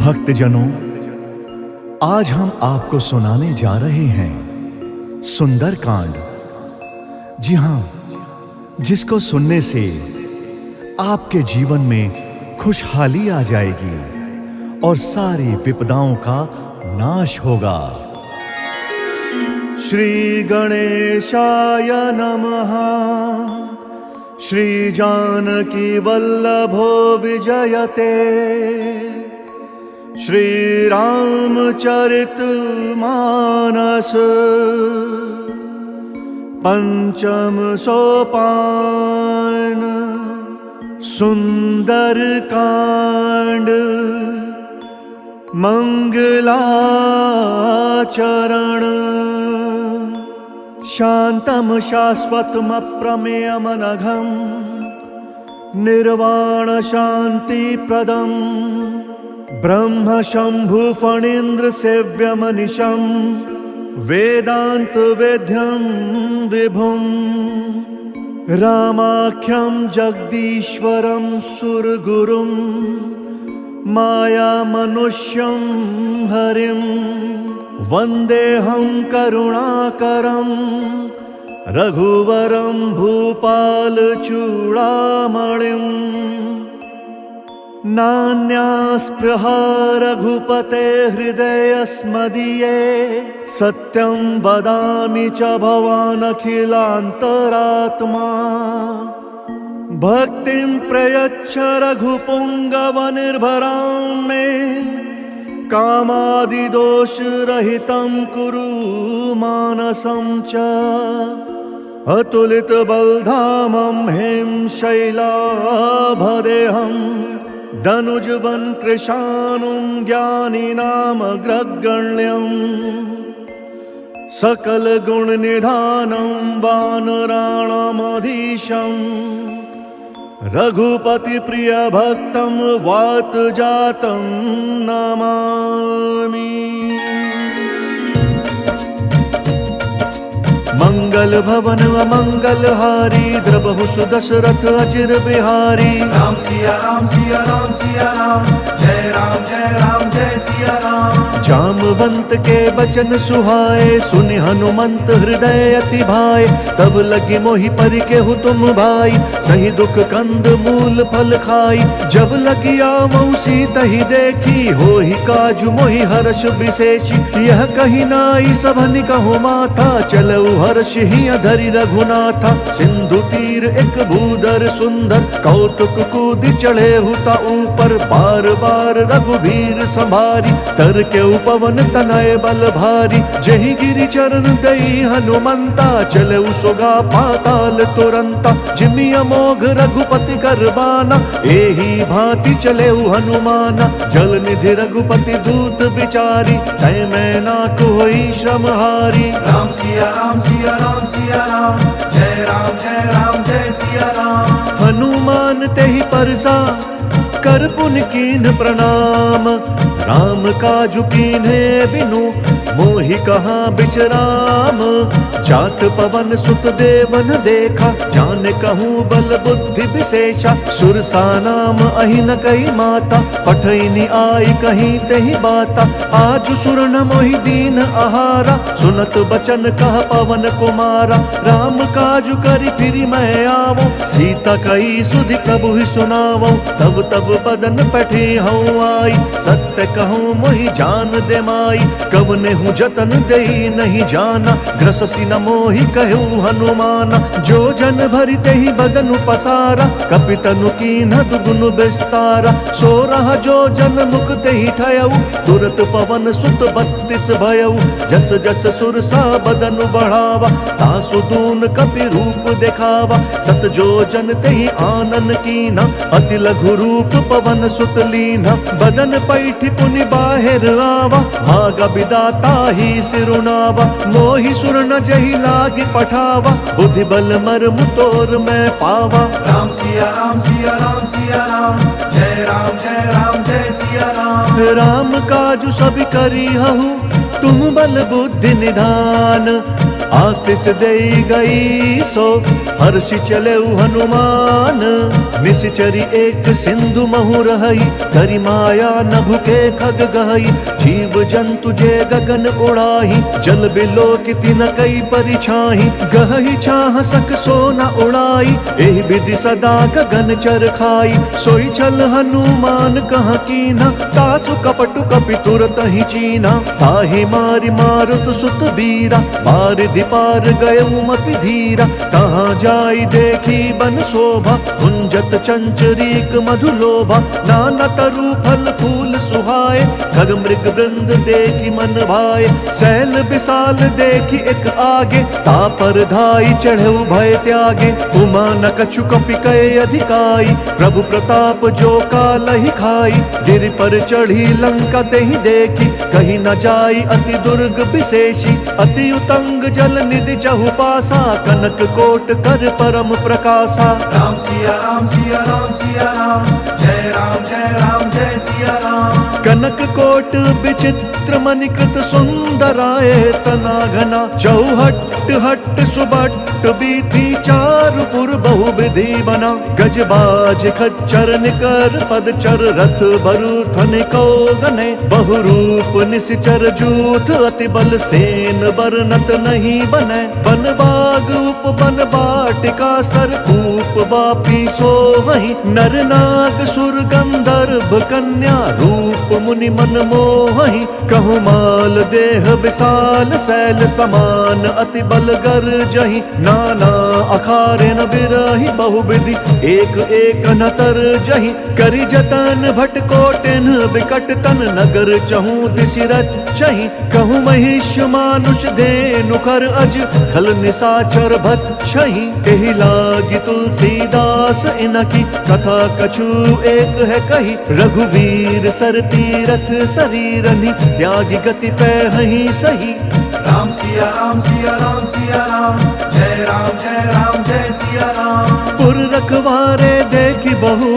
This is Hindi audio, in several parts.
भक्तजनों, आज हम आपको सुनाने जा रहे हैं सुंदरकांड। जी हां, जिसको सुनने से आपके जीवन में खुशहाली आ जाएगी और सारी विपदाओं का नाश होगा। श्री गणेशाय नमः। श्री जानकी वल्लभो विजयते। श्री रामचरित मानस पंचम सोपान सुंदरकांड मंगलाचरण। शांतम शाश्वतम अप्रमेयमनघम निर्वाण शांति प्रदम ब्रह्म शंभु फणीन्द्र सेव्यमनिशं वेदांत वेद्यं विभुं रामाख्यं जगदीश्वरं सुरगुरुं माया मनुष्यं हरिं वन्देऽहं करुणाकरं रघुवरं भूपाल चूड़ामणिम्। नान्यास्पृहा रघुपते हृदयस्मदीये सत्यं वदामि च भवानखिलान्तरात्मा। भक्तिं प्रयच्छ रघुपुङ्गवनिर्भरां मे कामादिदोषरहितं कुरु मानसं च। अतुलितबलधामं हें शैलाभदेहं धनुजवन कृशानुं ज्ञानिनामग्रगण्यं सकलगुणनिधानं वानराणामधीशं रघुपतिप्रियभक्तं वातजातं नमामि। मंगल भवन अमंगलहारी द्रबहु सुदशरथ अचिर बिहारी। राम सिया राम सिया राम सिया राम जय राम जय सिया राम। जामवंत के बचन सुहाए सुनि हनुमंत हृदय अति भाए। तब लगी मोहि परि केहु तुम भाई सही दुख कंद मूल फल खाई। जब लगी आवहु सीता ही देखी होहि काजु मोहि हर्ष विशेषी। यह कही नाई सभनि कहु माथा चलऊ हर्ष ही धरि रघुनाथा। सिंधु तीर एक भूधर सुंदर कौतुक कूदि चढ़े हुता ऊपर। बार बार रघुबीर संभारी तर के उपवन तनय बल भारी। जही गिरि चरण दई हनुमंता चले सोगा पाताल तुरंता। जिमि अमोघ रघुपति करबाना एही भांति चले हनुमाना। जल निधि रघुपति दूत बिचारी तय मैं ना कोई श्रम हारी। राम सिया राम सिया राम सिया राम जय सिया राम। हनुमान तेहि परसा कर पुन कीन प्रणाम। राम काजु कीन्हे बिनु मोहि कहाँ बिचराम। जात पवन सुत देवन देखा जान कहूँ बल बुद्धि विशेषा। सुरसा नाम अहिन कई माता पठैनी आई कहीं तेहि बाता। आज सुर न मोहि दीन आहारा सुनत बचन कह पवन कुमारा। राम काजु करि फिरि मैं आवो सीता कई सुधि प्रभु ही सुनावो। तब तब बदन पठे हूँ आई सत्य कहूँ मोहि जान दे माई। कवने हूँ जतन देई नहीं जाना ग्रससी न मोहि कहू हनुमाना। जो जन भरि तेहि बदनु पसारा कपितनु कीन्ह दुगुनु विस्तारा। सो रहा जो जन मुख तेहि ठयऊ तुरत पवन सुत 32 भयऊ। जस जस सुरसा बदनु बढ़ावा तासु दून कपि रूप दिखावा। सत जो जन तेहि आनन कीना अति लघु रूप पवन सुत लीना। बदन पैठि पुनि बाहिर आवा मागा बिदाता ही सिरुनावा। मोहि सुर न जहि लागी पठावा बुद्धि बल मर्म तोर मैं पावा। राम सिया राम सिया राम सिया राम जय सिया राम। राम काजु सब करी हहु तुम बल बुद्धि निधान। आशीष देई गई सो हर्षि चले हनुमान। निश्चरी एक सिंधु महु रहई, करी माया नभु के खग गहई। जीव जंतु जे गगन उड़ाही, जल बिलो किति न कई परिछाही। गहई छाह सक सो न उड़ाई, एहि विधि सदा गगन चर खाई। सोई छल हनुमान कहाँ कीना, तासु कपटु कपि तुरत ही चीना। ताहि मारि मारुत सुत बीरा, पार दिपार गयउ मति धीरा। कहाँ जाई देखी बन शोभा, कुंजत चंचरीक मधु लोभा। नाना तरु फल फूल सुहाए, खग मृग वृंद देखी मन भाए। सैल विशाल देखी एक आगे, तापर धाई चढ़ऊ भय त्यागे। उमा न कछु कपि कय अधिकाई, प्रभु प्रताप जो कालहि खाई। गिरि पर चढ़ी लंका तेहि देखी, कहीं न जाई अति दुर्ग विशेषी। अति उतंग जल निधि चहु पासा, कनक कोट कर परम प्रकाशा। राम सिया राम सिया राम सिया राम, जय राम जय सिया राम। कनक कोट विचित्र मणिकृत सुंदराय तना घना। चौहट हट सुबट बीती, चारु पुर बहु विधि बना। गजबाज खच्चर निकर पदचर, रथ बरु थनिको गने। बहुरूप निश्चर जूथ, अति बल सेन बरनत नहीं बने। बन बाग उप बन बाटिका, सरकूप बापी सोहहि। नर नाग सुर गंधर्व कन्या, रूप मुनि मन मोहहि। कहु माल देह विशाल, शैल समान अति बल गर्जहि। नाना अखारे न बिरहि, बहुविधि एक एक न तरजहि। करि जतन भट कोटिन विकट तन, नगर चहु दिशि रचहि। कहु महिष मानुष धेनु खर अज, खल निशाचर भक्षहि। एहि लागी तुलसीदास इनकी, कथा कछु एक है कही। रघुवीर सर तीरथ शरीरनि, त्यागी गति पैहि सही। राम सिया राम सिया राम सिया राम, जय राम जय सिया राम। पुर रखवारे देखी बहु,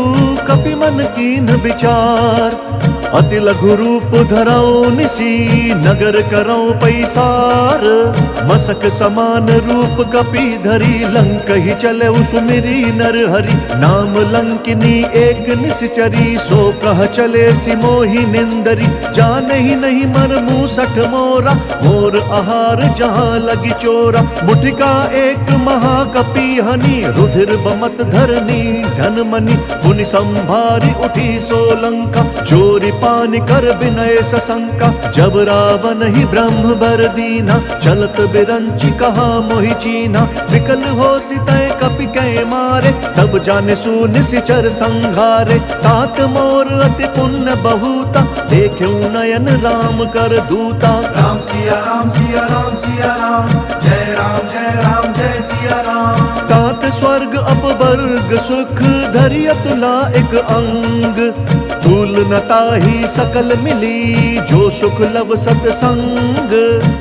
कपि मन कीन विचार। अति लघु रूप धरऊ निसी, नगर करऊ पैसार। मसक समान रूप कपि धरी, लंक ही चले सुमिरी नर हरि। नाम लंकिनी एक निश्चरी, सो कह चले सिमोहि निंदरी। जाने ही नहीं मर मूसठ मोरा, मोर आहार जहाँ लगी चोरा। मुठिका एक महाकपि हनि, रुधिर बमत धरनी धन मनि। मुनि संभारी उठी सोलंका, जोरी पानी कर विनय सशंका। जब रावण ही ब्रह्म बर दीना, चलत बिरंची कहा मोहि चीना। विकल हो सितय कपि कै मारे, तब जाने सु निशिचर संघारे। तात मोर अति पुण्य बहुता, देख्यु नयन राम कर दूता। राम सिया राम सिया राम सिया राम, जय राम जय सिया राम। तात स्वर्ग अपवर्ग सुख, धरि अतुला एक अंग। तूल न ताहि सकल मिली, जो सुख लव सतसंग।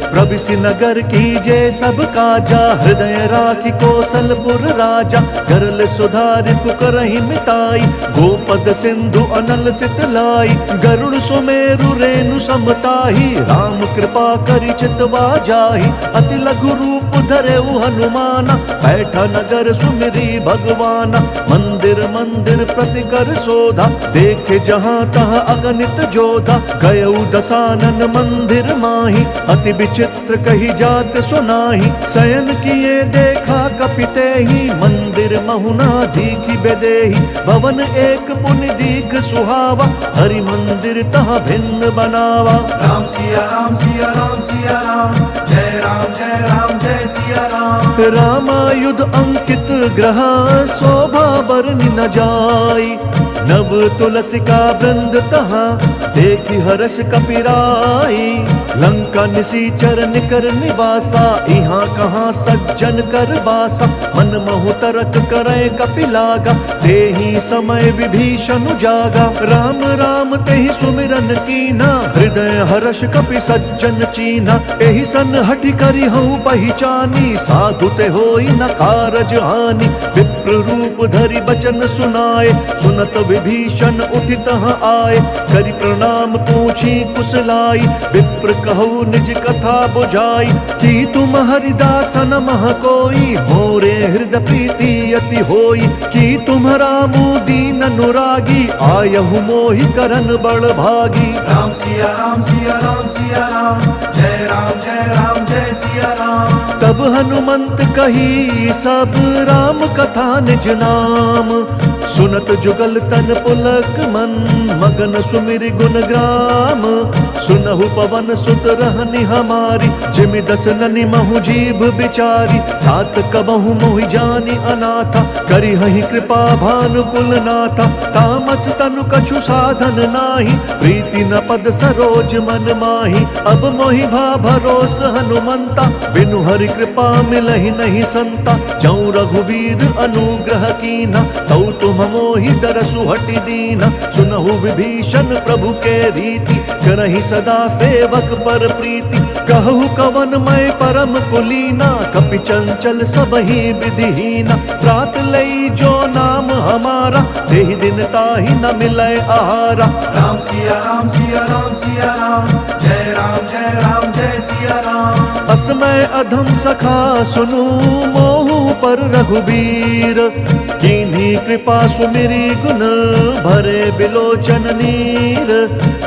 प्रविशि नगर कीजे सब काजा, हृदय राखी कौशलपुर राजा। गरल सुधारि पुकरहि मिताई, गोपद सिंधु अनल सितलाई। गरुड़ सुमेरु रेणु समताही, राम कृपा करि चितवा जाहि। अति लघु रूप धरेउ हनुमाना, बैठा नगर सुमिरी भगवाना। मंदिर मंदिर प्रति कर शोधा, देखे जहाँ तहाँ अगणित जोधा। गयउ दसानन मंदिर माही, अति विचित्र कही जात सुनाही। शयन किए देखा कपितेहि, मंदिर महुना दीखि बेदेहि। भवन एक पुनि दीख सुहावा, हरि मंदिर तहाँ भिन्न बनावा। राम सिया राम सिया राम सिया राम, जय राम जय सिया राम। रामायुध अंकित ग्रह, शोभा बरनि न जाई। नव तुलसी का वृंद तहाँ, देखी हर्ष कपिराई। लंका निशिचर निकर निवासा, यहाँ कहाँ सज्जन कर बासा। मन महु तरक करे कपिलागा, तेहि समय विभीषण जागा। राम राम तेहि सुमिरन कीना, हृदय हर्ष कपि सज्जन चीना। एहि सन हठि करि हूँ पहिचानी, साधु ते होई न कारज हानि। विप्र रूप धरि बचन सुनाए, सुनत विभीषण उठि तहाँ आए, करि प्रणाम पूछी कुशलाई। विप्र कहु निज कथा बुझाई, कि तुम हरिदास न मह कोई, मोरे हृदय प्रीति अति होई। कि तुम्हारा मुँह दीन अनुरागी, आयहु मोहि करन बड़ भागी। राम सिया राम सिया राम सिया राम, जय राम जय सिया राम। तब हनुमंत कही सब राम कथा निज नाम, सुनत जुगल तन पुलक मन, मगन सुमिर गुण ग्राम। सुनहु पवन सुत रहनि हमारी, जिमि दस ननि महु जीभ बिचारी। तात कबहु मोहि जानि अनाथा, करिहहि कृपा भानुकुल नाथा। तामस तनु कछु साधन नाही, प्रीति न पद सरोज मन माही। अब मोहि भा भरोस हनुमंता, बिनु हरि कृपा मिलहि नहीं संता। जौं रघुवीर अनुग्रह कीना, तौ तुम मोहि दरसु हटि दीना। सुनहु विभीषण प्रभु के रीति, करहि सदा सेवक पर प्रीति। कहु कवन मैं परम कुलीना, कपि चंचल सबहि विधिहीना। रात लई जो नाम हमारा, तेहि दिन ताहि न मिलै आहारा। राम सिया राम सिया राम सिया राम, जय राम जय सिया राम। असमय अधम सखा सुनु, मोहु पर रघुबीर। किन्हीं कृपा सुमिरी गुण, भरे बिलोचन नीर।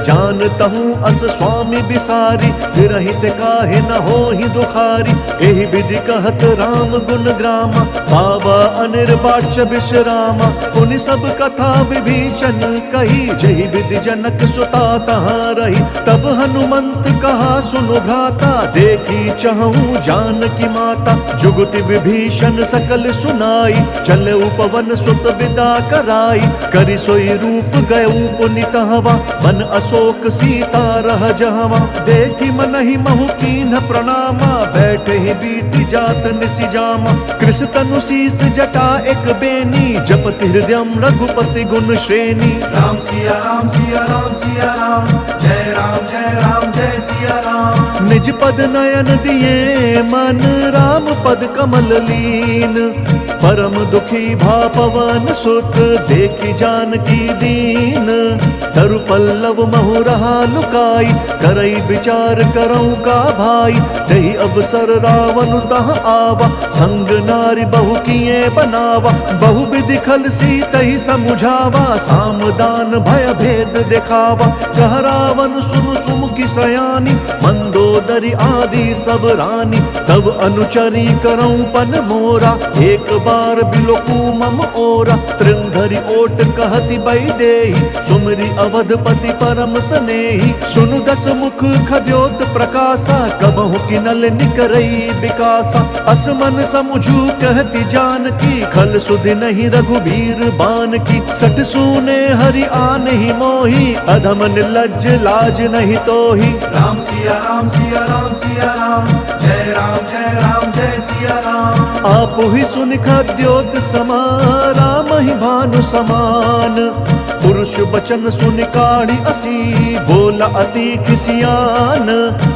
जानतहु अस स्वामी बिसारी, विरहित काहे न होहि दुखारी। एहि विधि कहत राम गुण ग्रामा, पावा अनिर्वाच्य विश्रामा। पुनि सब कथा विभीषण कही, जहि विधि जनक सुता तहाँ रही। तब हनुमंत कहा सुनु भ्राता, देखी चहु जानकी माता। जुगति विभीषण सकल सुनाई, चले पवन सुत विदा कराई। करि सोई रूप गयउ पुनि तहवा, मन अशोक सीता रह जहवा। देखी मनहि महु कीन्ह प्रणामा, बैठे ही बीति जात निसि जामा। कृष तनु शीस जटा एक बेनी, जपति हृदयम रघुपति गुण श्रेणी। राम सिया राम सिया राम सिया राम, जय राम जय सिया राम। निज पद नयन दिए मन, राम पद कमल लीन। परम दुखी भा पवन सुत, देखी जानकी दीन। तरु पल्लव महु रहा लुकाई, करई विचार करऊं का भाई। तही अवसर रावण तहाँ आवा, संग नारी बहु किए बनावा। बहु विधि खल सीतहि समुझावा, सामदान भय भेद दिखावा। कह रावण सुनु सुमुखी सयानी, मंदोदरी आदि सब रानी। तब अनुचरी करऊं पन मोरा, एक बार बिलोकू मम ओरा। तृंधरि ओट कहति बैदेही, सुमरि अवधपति परम सनेही। सुनु दस मुख खद्योत प्रकाशा, कबहु किनल निकरई विकासा। असमन समुझू कहति जानकी, खल सुधि नहीं रघुबीर बान की। सठ सूने हरि आनहि मोहि, अधम निर्लज्ज लाज नहीं तोहि। राम सिया राम सिया राम सिया राम, जय राम जय सिया राम। आप ही सुनि खद्योत समा, राम ही भानु समान। पुरुष बचन सुनि काढ़ी असी, बोला अति खिसियान।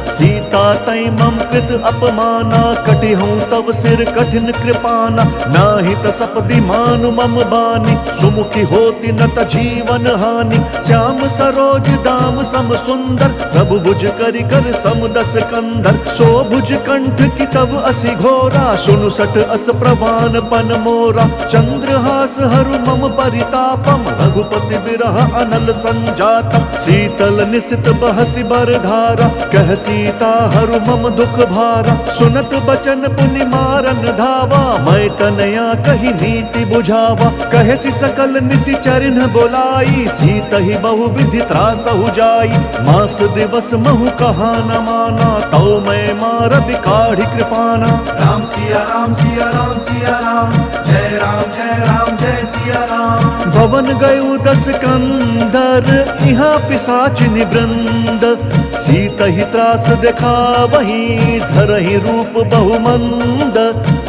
सीता तई मम कृत अपमाना, कटि हूँ तब सिर कठिन कृपाना। नाहित सपदि मानु मम बानी, सुमुखी होती न त जीवन हानि। श्याम सरोज दाम सम सुंदर, प्रभु भुज करि कर सम दस कंधर। सो भुज कंठ की तब असी घोरा, सुनु सठ अस प्रवान पन मोरा। चंद्रहास हरु मम परितापम, रघुपति बिरह अनल संजातम। शीतल निसित बहसि बरधारा, कह सीता हरु मम दुख भारा। सुनत बचन पुनि मारन धावा, मैं तनया कही नीति बुझावा। कहसि सकल निशिचरिन बोलाई, सीतहि बहु विधि त्रासहु जाई। मास दिवस महु कहा न माना, तौ मैं मार बिकाढ़ी कृपाना। राम सिया राम सिया राम सिया राम, जय राम जय सिया राम। भवन गयु दस कंधर, यहाँ पिशाचिनि वृंद। सीतहि त्रास देखा वही, धरहि रूप बहुमंद।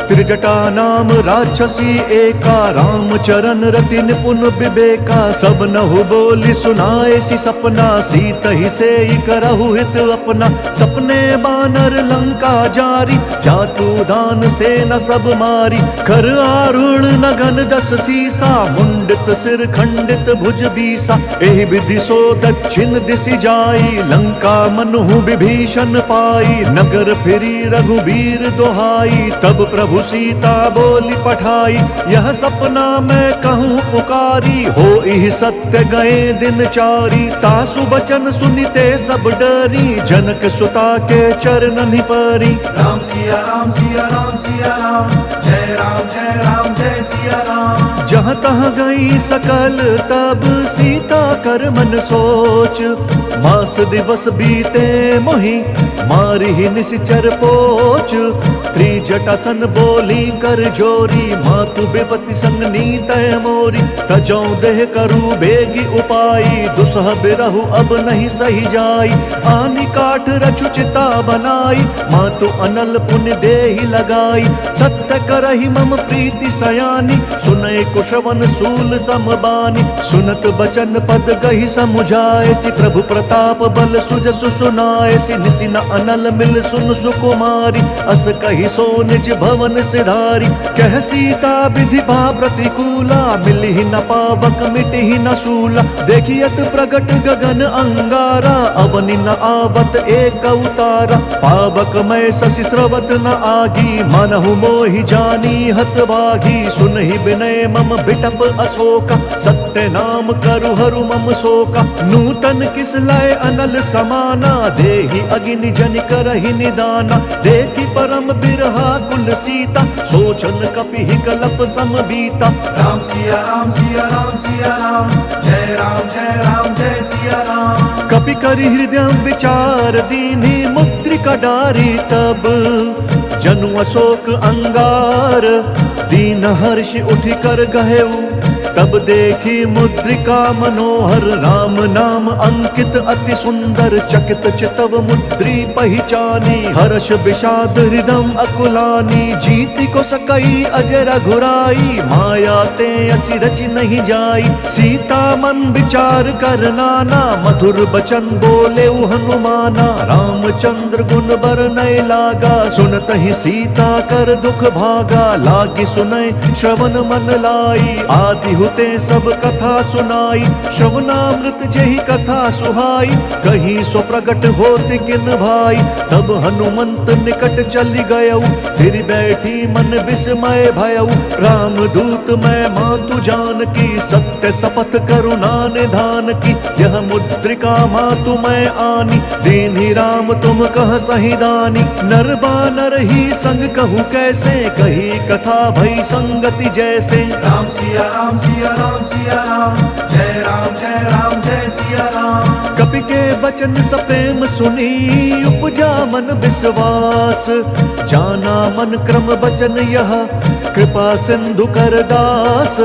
त्रिजटा नाम राक्षसी एका, राम चरण रति निपुण विवेका। सब नहु बोली सुनाए सी सपना, सीत ही से करहु हित अपना। सपने बानर लंका जारी, जातु दान से न सब मारी। कर आरूढ़ नगन 10 सीसा, मुंडित सिर खंडित भुज बीसा। एहि विधि सो दक्षिण दिशि जाई, लंका मनहु विभीषण पाई। नगर फिरी रघुबीर दोहाई, तब प्रभु सीता बोली पठाई। यह सपना मैं कहूँ पुकारी, हो इह सत्य गए दिन चारी। तासु बचन सुनिते सब डरी, जनक सुता के चरणनि परी। राम सिया राम सिया राम सिया राम, जय राम जय सिया राम। जहाँ तहाँ गई सकल तब सीता कर मन सोच। मास दिवस बीते मोहि, मारी ही निश्चर पोच। त्रिजटासन बोली कर जोरी, मातु बेपति संग नीत मोरी। तजौ देह करू बेगी उपाई, दुसह बिरहु अब नहीं सही जाई। आनी काठ रचु चिता बनाई, मातु अनल पुण्य देहि लगाई। सत्य करहि मम प्रीति सयानी, सुनय कुशवन सूल समबानी। सुनत बचन पद गहि समुझाए, सि प्रभु प्रताप बल सुजसु सुनाए। सि निसि न अनल मिल सुन सुकुमारी, अस कहि सो निज भवन सिधारी। कह सीता विधि भा प्रतिकूला, मिलहि न पावक मिटहि न शूला। देखियत प्रगट गगन अंगारा, अवनि न आवत एक उतारा। पावक मैं शशि स्रवत न आगी, मनहु मोहि जानी हत भागी। सुनहि विनय मम बिटप अशोका, सत्य नाम करु हरु मम शोका। नूतन किस लय अनल समाना, देहि अगिनि जनि करहि निदाना। देखि परम बिरहा कुल सीता, सोचन कपि कलप सम बीता। राम सिया राम सिया राम सिया राम, जय राम जय सिया राम। कपि करि हृदय विचार दीन्हि, मुद्रिका डारी तब जनु अशोक अंगार। दीन हर्ष उठि कर गहेउ, तब देखी मुद्रिका मनोहर। राम नाम अंकित अति सुंदर, चकित चितव मुद्री पहिचानी। हर्ष विषाद हृदम अकुलानी, जीति को सकई अजय रघुराई। माया ते असि रचि नहीं जाई, सीता मन विचार कर नाना। मधुर बचन बोले हनुमाना, रामचंद्र गुण बरनय लागा। सुनत ही सीता कर दुख भागा, लागी सुनय श्रवण मन लाई। आदि हुते सब कथा सुनाई, श्रवणामृत जेहि कथा सुहाई। कहीं सो प्रगट होत किन भाई, तब हनुमंत निकट चली गयऊ। फिर बैठी मन विस्मय भयऊ, राम दूत मैं मातु जान की। सत्य शपथ करुणा निधान की, यह मुद्रिका मातु मैं आनी। दीन्हि राम तुम कह सही दानी, नर बानर ही संग कहूँ कैसे। कही कथा भई संगति जैसे। राम सिया राम सिया राम सिया राम, जय राम जय सिया राम। कपि के बचन सप्रेम सुनी, उपजा मन विश्वास। जाना मन क्रम बचन यह, कृपा सिंधु कर दास।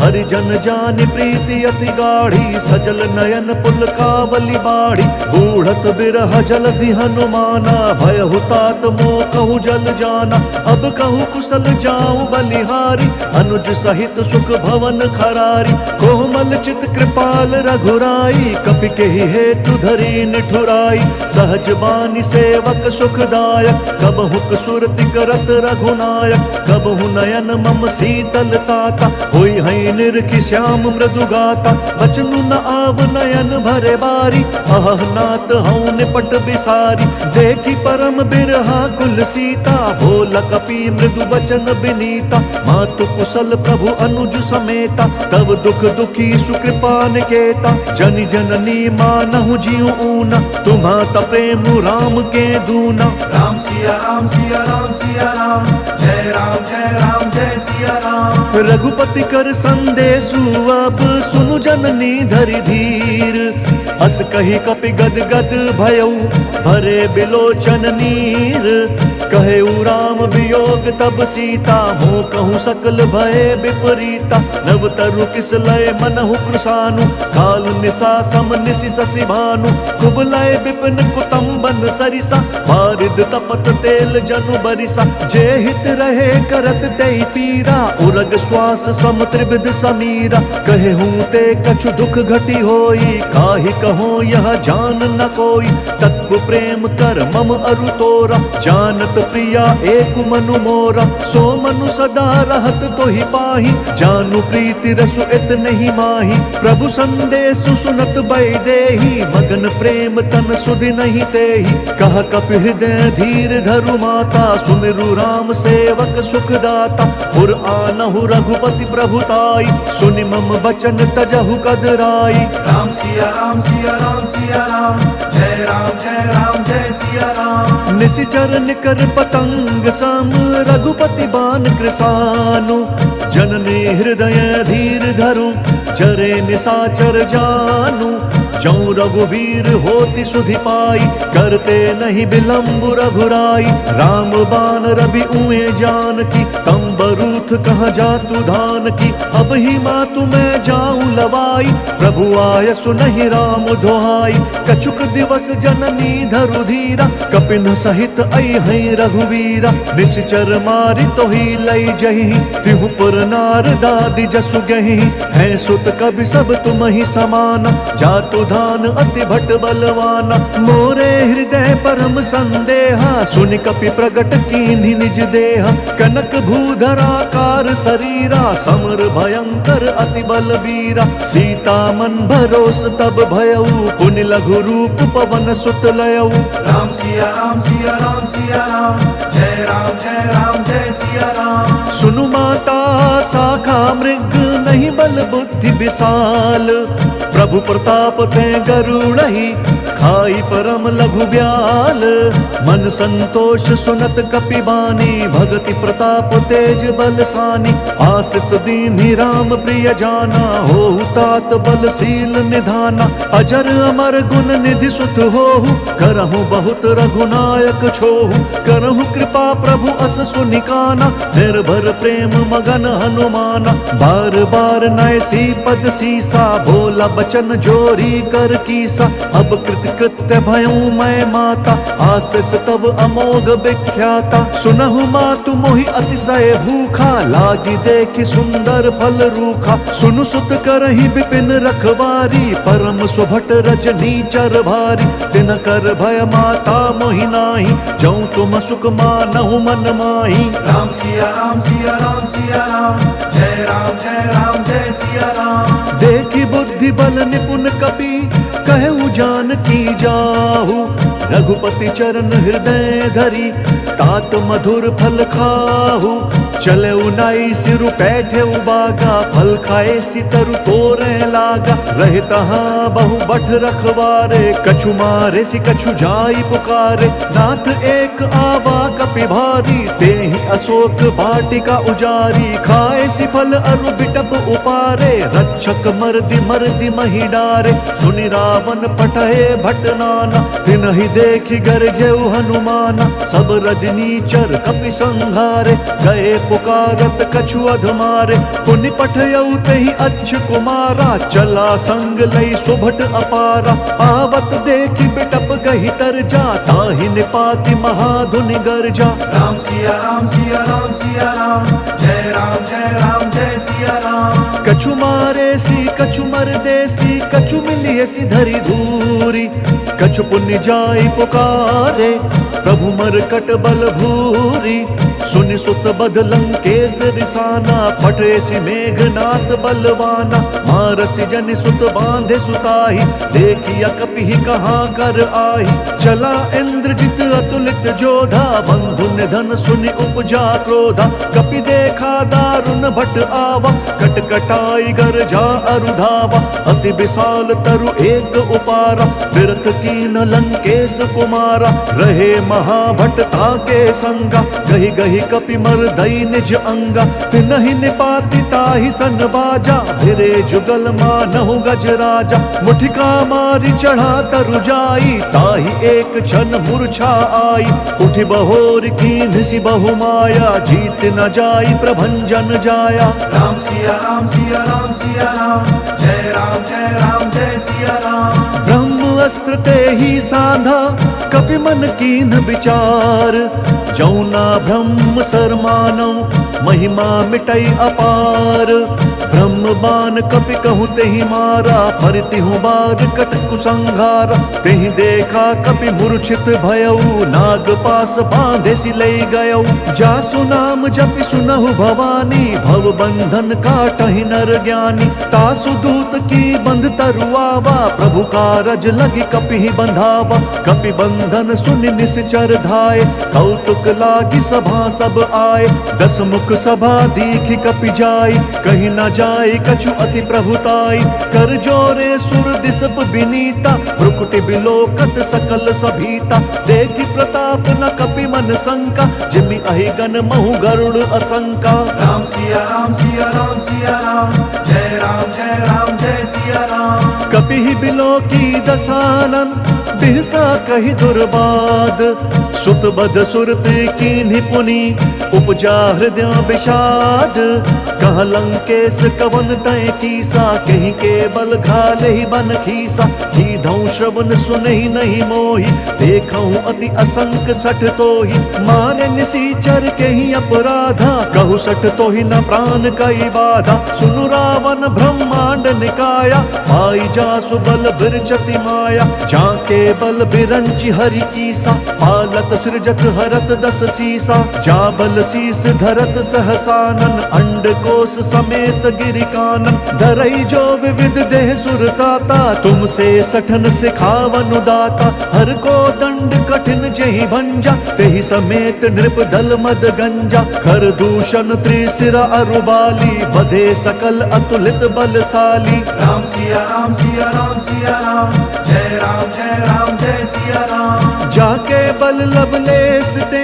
हरिजन जानि प्रीति अति गाढ़ी, सजल नयन पुल कावली बाढ़ी। बूढ़त बिरह जलधि हनुमाना, भयहु तात मोह कहु जल जाना। अब कहु कुशल जाऊं बलिहारी, अनुज सहित सुख भवन खरारी। कोमल चित कृपाल रघुराई, कपि के हेतु धरी निठुराई। सहज बानी सेवक सुखदायक, कबहु सुरति करत रघुनायक। कबहु नयन मम शीतल ताता, होई है निरखि श्याम मृदु गाता। बचनु न आव नयन भरे बारी, अह नाथ हऊँ निपट बिसारी। देखी परम बिरहा कुल सीता, बोल कपि मृदु बचन बिनीता। मातु कुशल प्रभु अनुज समेता, तब दुख दुखी सुकृपा निकेता। जनि जननी मानहु जीव ऊना, तुम्हा प्रेम राम के दूना। राम सिया राम सिया राम सिया राम, जय राम जय सिया राम। रघुपति कर संदेशु अब सुनु जननी धरि धीर। अस कही कपि गद गद भयऊ, भरे बिलोचन नीर। कहे राम वियोग तब सीता, हो कहूँ सकल भय विपरीता। नव तरु किस लय मनहु कृशानु, काल निशा सम निशि शशि भानु। कुबलय विपिन कुतुम्बन सरिसा, बारिद तपत तेल जनु बरिसा। जे हित रहे करत तेहि पीरा, उरग श्वास सम त्रिविध समीरा। कहे हूँ ते कछु दुख घटी होई, काहि कहो यह जान न कोई। तत्व प्रेम कर मम अरु तोरा, जानत प्रिया एक मनु मोरा। सो मनु सदा रहत तो ही पाही, जानु प्रीति रसु इत नहीं माही। प्रभु संदेश सुनत बैदेही, मगन प्रेम तन सुधि नहीं तेही। कह कपि हृदय धीर धरु माता, सुमिरु राम सेवक सुखदाता। पुर आनहु रघुपति प्रभुताई, सुनि मम बचन तजहु कदराई। राम सिया राम सिया राम सिया राम, जय राम जय सिया राम। निशिचर निकर पतंग सम, रघुपति बान कृसानु। जननी हृदय धीर धरु, जरे निशाचर जानु। जौं रघुवीर होति सुधि पाई, करते नहीं विलंब रघुराई। राम बान रवि उए जानकी, तम बरूथ कहाँ जातु धान की। अब ही मातु मैं जाऊं लवाई, प्रभु आय सुनहि राम दोहाई। कछुक दिवस जननी धरु धीरा, कपिन सहित आई है रघुवीरा। निश्चर मारि तो ही लई जही, तिहु पुर नार दादी जसु गही। है सुत कवि सब तुम ही समाना, जातु धान अति भट बलवाना। मोरे हृदय परम संदेहा, सुनि कपि प्रगट कीन्हि निज देहा। कनक भूधराकार शरीरा, समर भयंकर अति बलबीरा। सीता मन भरोस तब भयऊ, पुनि लघु रूप पवन सुत लयऊ। राम सिया राम सिया राम सिया राम, जय राम जय सिया राम। सुनु माता शाखा मृग, नहीं बल बुद्धि विशाल। प्रभु प्रताप ते गरुड़हि, खाई परम लघु ब्याल। मन संतोष सुनत कपि बानी, भगति प्रताप तेज बलसानी। आशीष दीन्हि राम प्रिय जाना, होहु तात बलशील निधाना। अजर अमर गुण निधि सुत होहु, करहु बहुत रघुनायक छोहु। करहु कृपा प्रभु अस सुनिकाना, निर्भर प्रेम मगन हनुमाना। बार बार नय सी पद सीसा, बोला बचन जोरी कर कीसा। अब कृत्य भयऊ मैं माता, आशीष तब अमोघ विख्याता। सुनहु मातु मोहि अतिशय भूखा, लागी देखि सुंदर फल रूखा। सुनु सुत करहि विपिन रखवारी, परम सुभट रजनी चर भारी। तिन कर भय माता मोहि नाही, जौं तुम सुख मानहु मन माही। राम सिया राम सिया राम सिया राम, जय राम जय सिया राम। देखि बुद्धि बल निपुण कपि, कहु जानकी जाहु। रघुपति चरण हृदय धरी, तात मधुर फल खाहु। चले उनाई सिरु पैठे उबागा, फल खाए सितरु तोरे लागा। रहे तहाँ बहु बठ रखवारे, कछु मारे सि कछु जाई पुकारे। नाथ एक आवा कपि भारी, तेहि अशोक वाटिका उजारी। खाए सि फल अरु बिटप उपारे, रक्षक मर्दि महि डारे। सुनि रावण पठए भट नाना, तिनहि देखि गरजेउ हनुमाना। सब रजनीचर कपि संघारे, गए पुकारत कछु अधमारे। पुनि पठयऊ तेहि अच्छ कुमारा, चला संग लई सुभट अपारा। आवत देखि बिटप गहि तरजा, ताहि निपाति महाधुनि गरजा। राम सिया राम सिया राम सिया राम, जय राम जय सिया राम। कछु मारे सी कछु मरदेसी, कछु मिलिए सी धरी धूरी। कछु पुण्य जाई पुकारे, प्रभु मरकट बल भूरी। सुनि सुत बध लंकेश रिसाना, पठे सि मेघनाथ बलवाना। मारसि जनि सुत बांधे सुताही, देखिया कपि कहाँ कर आही। चला इंद्रजित अतुलित जोधा, बंधु निधन सुनि उपजा क्रोधा। कपि देखा दारुण भट आवा, कटकटाई गरजा अरुधावा। अति विशाल तरु एक उपारा, विरथ कीन लंकेश कुमारा। रहे महाभट ताके संगा, गहि गहि कपि मर दई निज अंगा, तिनहि निपाति ताहि सन बाजा, भिरे जुगल मानहु गज राजा। मुठिका मारी चढ़ा तरु जाई, ताहि एक क्षण मूर्छा आई, उठि बहोर कीन्ह सि बहु माया, जीत न जाई प्रभंजन जाया। राम सिया राम सिया राम सिया राम, जय राम जय सिया राम। ब्रह्म अस्त्र ते ही साधा, कपि मन कीन्ह विचार, जौना ब्रह्म सर मानौ, महिमा मिटई अपार। ब्रह्म बाण कपि कहूँ तेहि मारा, परतिहु बार कट कुसंहारा। तेहि देखा कपि मूर्छित भयऊ, नाग पास बांधे सि लई गयऊ। जासु नाम जपि सुनहु भवानी, भव बंधन काटहि नर ज्ञानी। तासु दूत की बंध तरुआवा, प्रभु कारज लगी कपि बंधावा। कपि बंधन सुनि निश्चर धाये, कौतुक लागी सभा सब आए। दस मुख सभा दीखि कपि जाई, कहीं न जाय कछु अति प्रभुताई। कर जोरे सुर दिसप बिनीता, भ्रुकुटि बिलोकत सकल सभीता। देखि प्रताप न कपि मन शंका, जिमि अहि गण महु गरुड़ असंका। राम सिया राम सिया राम सिया राम, जय राम जय सिया राम। कपि बिलोकी दसानन, बिहसा कहि दुर्बाद। सुत बध सुरत कीन्हि पुनि, उपजा हृदय विषाद। कह लंकेश कवन तय कीसा, कहीं केवल घाले ही बन खीसा। कीधौ श्रवण सुनहि नहीं मोहि, देखऊं अति असंक सठ तोहि। मारे निसीचर केहि अपराधा, कहु सठ तोहि न प्राण कई बाधा। सुनु रावण ब्रह्मांड निकाया, पाई जासु बल बिरचति माया। जाके बल बिरंचि हरि ईसा, पालत सृजत हरत दस सीसा। जा बल शीस धरत सहसानन, अंड कोश समेत गिरि कानन। धरई जो विविध देह सुरताता, तुमसे सठन सिखावनु दाता। हर को दंड कठिन जेहि भंजा, तेहि समेत नृप दल मद गंजा। खर दूषण त्रिशिरा अरुबाली, बधे सकल अतुलित बलशाली। राम सिया राम सिया राम सिया राम, जय राम जय सिया राम। जाके बल लवलेस ते,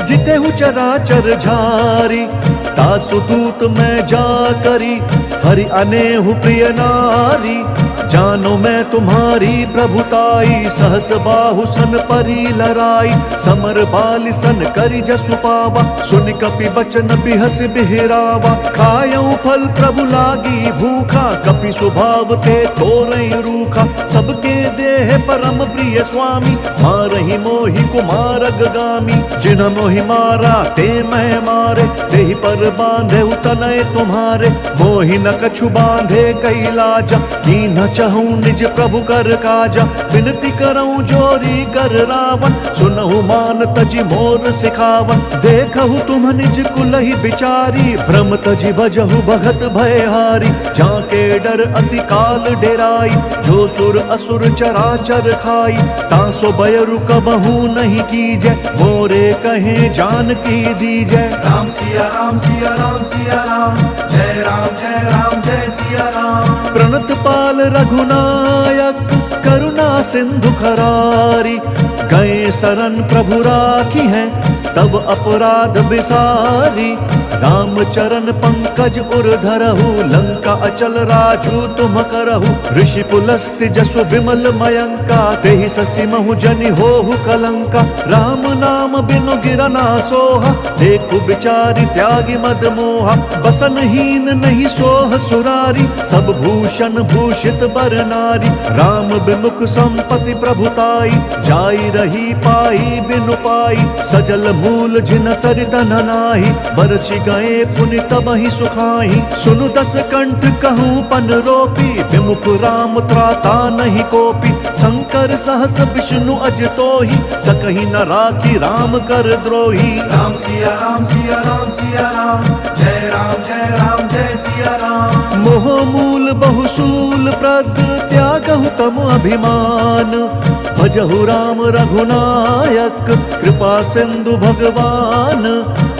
जितेहु चराचर झारी। तासु दूत मैं जा करी, हरि अनेहु प्रिय नारी। जानो मैं तुम्हारी प्रभुताई, सहस बाहु सन परी लराई। समर बालि सन करि जसु पावा, सुन कपि बचन बिहस बिहरावा। खायऊ फल प्रभु लागी भूखा, कपि स्वभाव ते तोरई रूखा। सबके देह परम प्रिय स्वामी, मारहि मोहि कुमारग गामी। जिन्ह मोहि मारा ते मैं मारे, तेहि पर बांधे तनय तुम्हारे। मोहि न कछु बांधे कैलाजा, कीन्ह चहूँ निज प्रभु कर काजा। विनती करऊँ जोरी कर रावण, सुनहु मान तजि मोर सिखावन। देखहु तुम निज कुलहि बिचारी, भ्रम तजि भजहु भगत भयहारी। जाके डर अति काल डेराई, जो सुर असुर चराचर खाई। तासो बयरु कबहू नहीं कीजै, मोरे कहे जानकी दीजै। राम सिया राम सिया राम सिया राम, जय राम जय सिया राम। प्रणत पाल रघुनायक, करुणा सिंधु खरारी। गए शरण प्रभु राखी हैं, तब अपराध बिसारी। राम चरण पंकज उर धरहु, लंका अचल राजू तुम करहु। ऋषि पुलस्त्य जसु विमल मयंका, तेहि ससि महु जनि होहु कलंका। राम नाम बिनु गिरना सोहा, देखु बिचारी त्यागी मद मोहा। बसनहीन नहीं सोह सुरारी, सब भूषण भूषित बर नारी। राम विमुख संपत्ति प्रभुताई, जाई रही पाई बिनु पाई। सजल मूल जिन सरित नाही, बरसि गए पुनि तबहि सुखाई। सुनु दस कंठ कहूँ पन रोपी, विमुख राम त्राता नहीं कोपी। शंकर सहस विष्णु अज तोहि, सकहि न राखी राम कर द्रोही। राम सिया राम सिया राम सिया राम, जय राम जय सिया राम। मोह मूल बहुसूल प्रद, त्यागहु तम अभिमान। भजहु राम रघुनायक, कृपा सिंधु भगवान।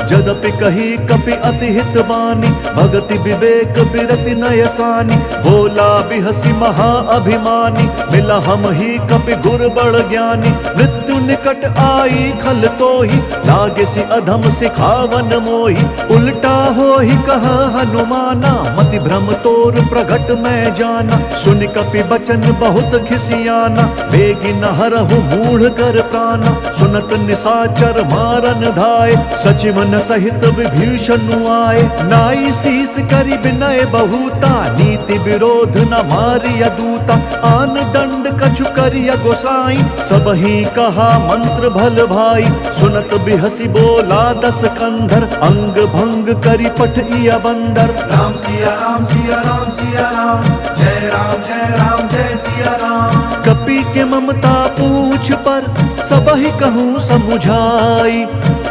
जदपि कही कपि अति हित बानी, भगति विवेक बिरति नय सानी। बोला बिहसी महा अभिमानी, मिला हम ही कपि गुर बड़ ज्ञानी। मृत्यु निकट आई खल तोहि, लागे सि अधम सिखावन मोहि। उल्टा हो ही कहा हनुमाना, मति भ्रम तोर प्रगट मैं जाना। सुन कपि बचन बहुत खिसियाना, बेगी न हरहु मूढ़ कर प्राणा। सुनत निशाचर मारन धाय, सचिवन सहित विभीषण आए। नाई शीस करि विनय बहुता, नीति विरोध न मारिय दूता। आन दंड कछु करिय गोसाई, सब ही कहा मंत्र भल भाई। सुनत बिहसी बोला दस कंधर, अंग भंग करि पठिय बंदर। राम सिया राम सिया राम सिया राम, जय राम जय सिया राम। कपि के ममता पूछ पर, सब ही कहूँ समुझाई।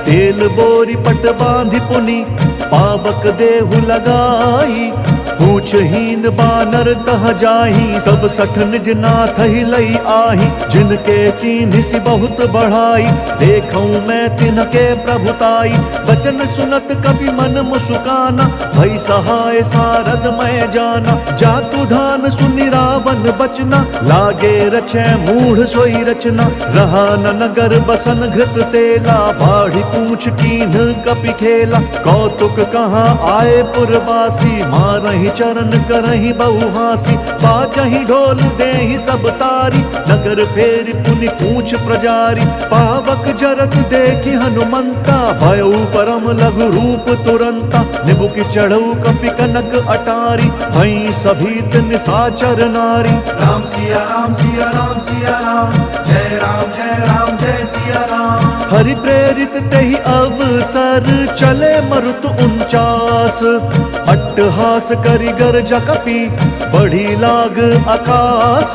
तेल बोरी पट बांधि पुनि, पावक देहु लगाई। पूछहीन बानर तह जाही, सब सठ निज नाथ ही लई आही। जिनके कीन्हि बहुत बढ़ाई, देखऊं मैं तिनके प्रभुताई। बचन सुनत कपि मन मुस्काना, भई सहाय सारद मैं जाना। जातु धान सुनि रावण बचना, लागे रचै मूढ़ सोई रचना। रहा न नगर बसन घृत तेला, बाढ़ी पूछ कीन्ह कपि खेला। कौतुक कहाँ आए पुरवासी, मारहि चरण करहि बहुहासी। बाजहि ढोल देहि सब तारी, नगर फेरि पुनि पूछ प्रजारी। पावक जरत देखि हनुमंता, भयउ परम लघु रूप तुरंता। निबुकि चढ़ऊ कपि कनक अटारी, भई सभीत निशाचर नारी। राम सिया राम सिया राम सिया राम, जय राम जय सिया राम। हरि प्रेरित तेहि अवसर, चले मरुत 49। अट्टहास करि गर्ज कपि, बढ़ी लाग आकाश।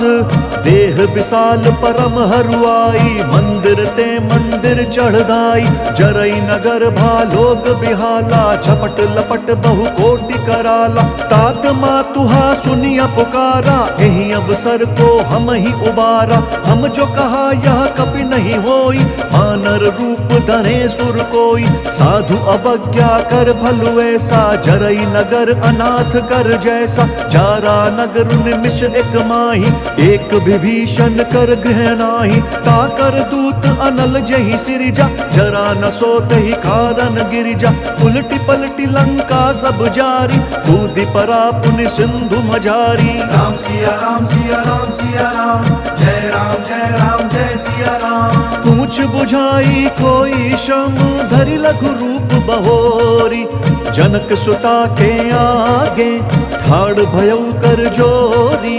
देह विशाल परम हरुआई, मंदिर ते मंदिर चढ़दाई। जरई नगर भालोग बिहाला, झपट लपट बहु कोटि कराला। तात मातुहा सुनिया पुकारा, एहि अवसर को हम ही उबारा। हम जो कहा यह कपि नहीं होई, मानर रूप धरे सुर कोई। साधु अवज्ञा कर भलु ऐसा, जरई नगर अनाथ कर जैसा। जारा नगर निमिष एक माही, एक विभीषण कर गृह नाही। ताकर दूत अनल जहि सिरिजा, जरा न सोत ही कारण गिरिजा। उलटी पलटी लंका सब जारी, दूधि परा पुनि सिंधु मझारी। राम सिया राम सिया राम सिया राम, जय राम जय सिया राम। पूछ बुझाई कोई श्रम, धरि लघु रूप बहोरी। जनक सुता के आगे, ठाड़ भयउ कर जोरी।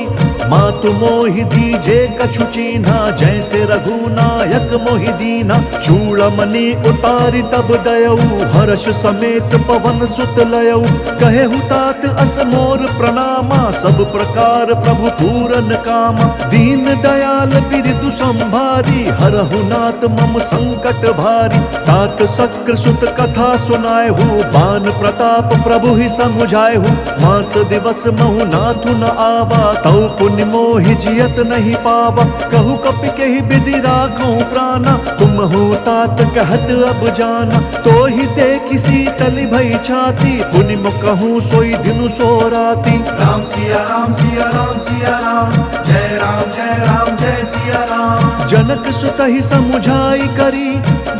मातु मोहि दीजे कछु चीन्हा, जैसे रघुनायक मोहि दीना। चूड़मणि उतारी तब दयऊ, हर्ष समेत पवन सुत लयऊ। कहेहु तात अस मोर प्रणामा, सब प्रकार प्रभु पूरन कामा। दीन दयाल बिरदु संभारी, हरहु नाथ मम संकट भारी। तात शक्र सुत कथा सुनाएहु, बान प्रताप प्रभु ही समुझाएहु। मास दिवस महु नाथु न आवा, तौ पुण्य मोहि जियत नहीं पावा। कहु कपि केहि विधि राखऊं प्राणा, तुम हो तात कहत अब जाना। तो ही देखि शीतल भई छाती, पुनि कहूँ सोई दिनु सो राती। राम सिया राम सिया राम सिया राम, जय राम जय सिया राम। जनक सुत ही समुझाई करी,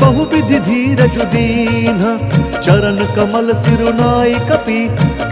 बहु विधि धीरज दीन्ह। चरण कमल सिरुनाई कपि,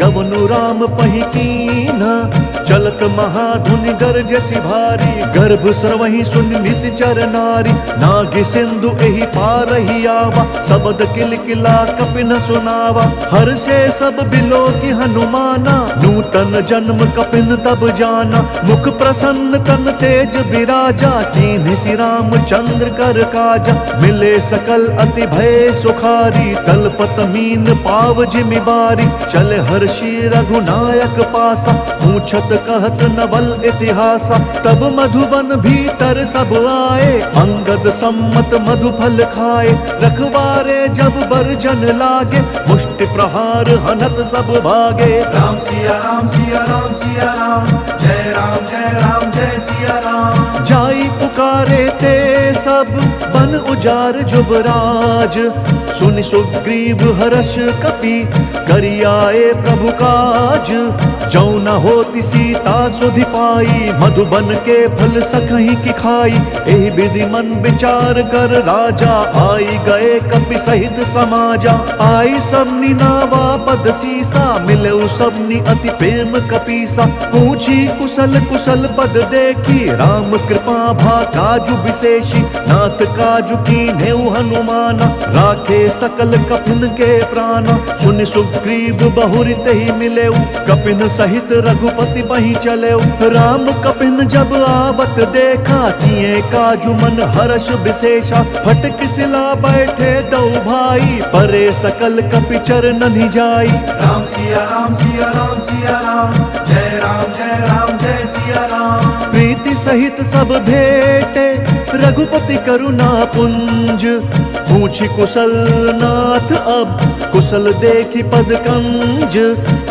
गवनु राम पहि कीन्ह। चलत महाधुनि गरजसि भारी, गर्भ स्रवहि सुनि निश्चर नारी। नागि सिंधु एहि पारहि आवा, सबद किलकिला कपि न सुनावा। हर्षे सब बिलोकि हनुमाना, नूतन जन्म कपिन तब जाना। मुख प्रसन्न तन तेज विराजा, कीन्हि श्री रामचंद्र कर काजा। मिले सकल अति भय सुखारी, तलपत मीन पाव जिमि बारी। चले हर्षि रघुनायक पासा, पूछत कहत नवल इतिहासा। तब मधुबन भीतर सब आए, अंगद सम्मत मधु फल खाए। रखवारे जब बरजन लागे, मुष्टि प्रहार हनत सब भागे। राम सिया राम सिया राम सिया राम, जय राम जय सिया राम। जाई पुकारे ते सब, बन उजार जुबराज। सुनि सुग्रीव हर्ष कपि करि आए प्रभु काज। जौ न होति सीता सुधि पाई मधुबन के फल सखहि की खाई। एहि विधि मन विचार कर राजा आई गए कपि सहित समाजा। आई सबनी नावा पद सीसा मिले सबनी अति प्रेम कपीसा। पूछी कुशल कुशल पद देखी राम कृपा भा काजु विशेषी। नाथ काजु कीन्हेउ हनुमाना राखे सकल कपिन के प्राणा। सुनि सुग्रीव बहुरि तेहि मिलेउ कपिन सहित रघुपति बहि चलेउ। राम कपिन जब आवत देखा किए काजु मन हर्ष विशेषा। फटक सिला बैठे दो भाई परे सकल कपि चरणनि जाई। राम सिया राम सिया राम सिया राम जय राम जय राम जय सिया राम। प्रीति सहित सब भेटे रघुपति करुणा पुंज। पूछी कुशल नाथ अब कुशल देखी पद कंज।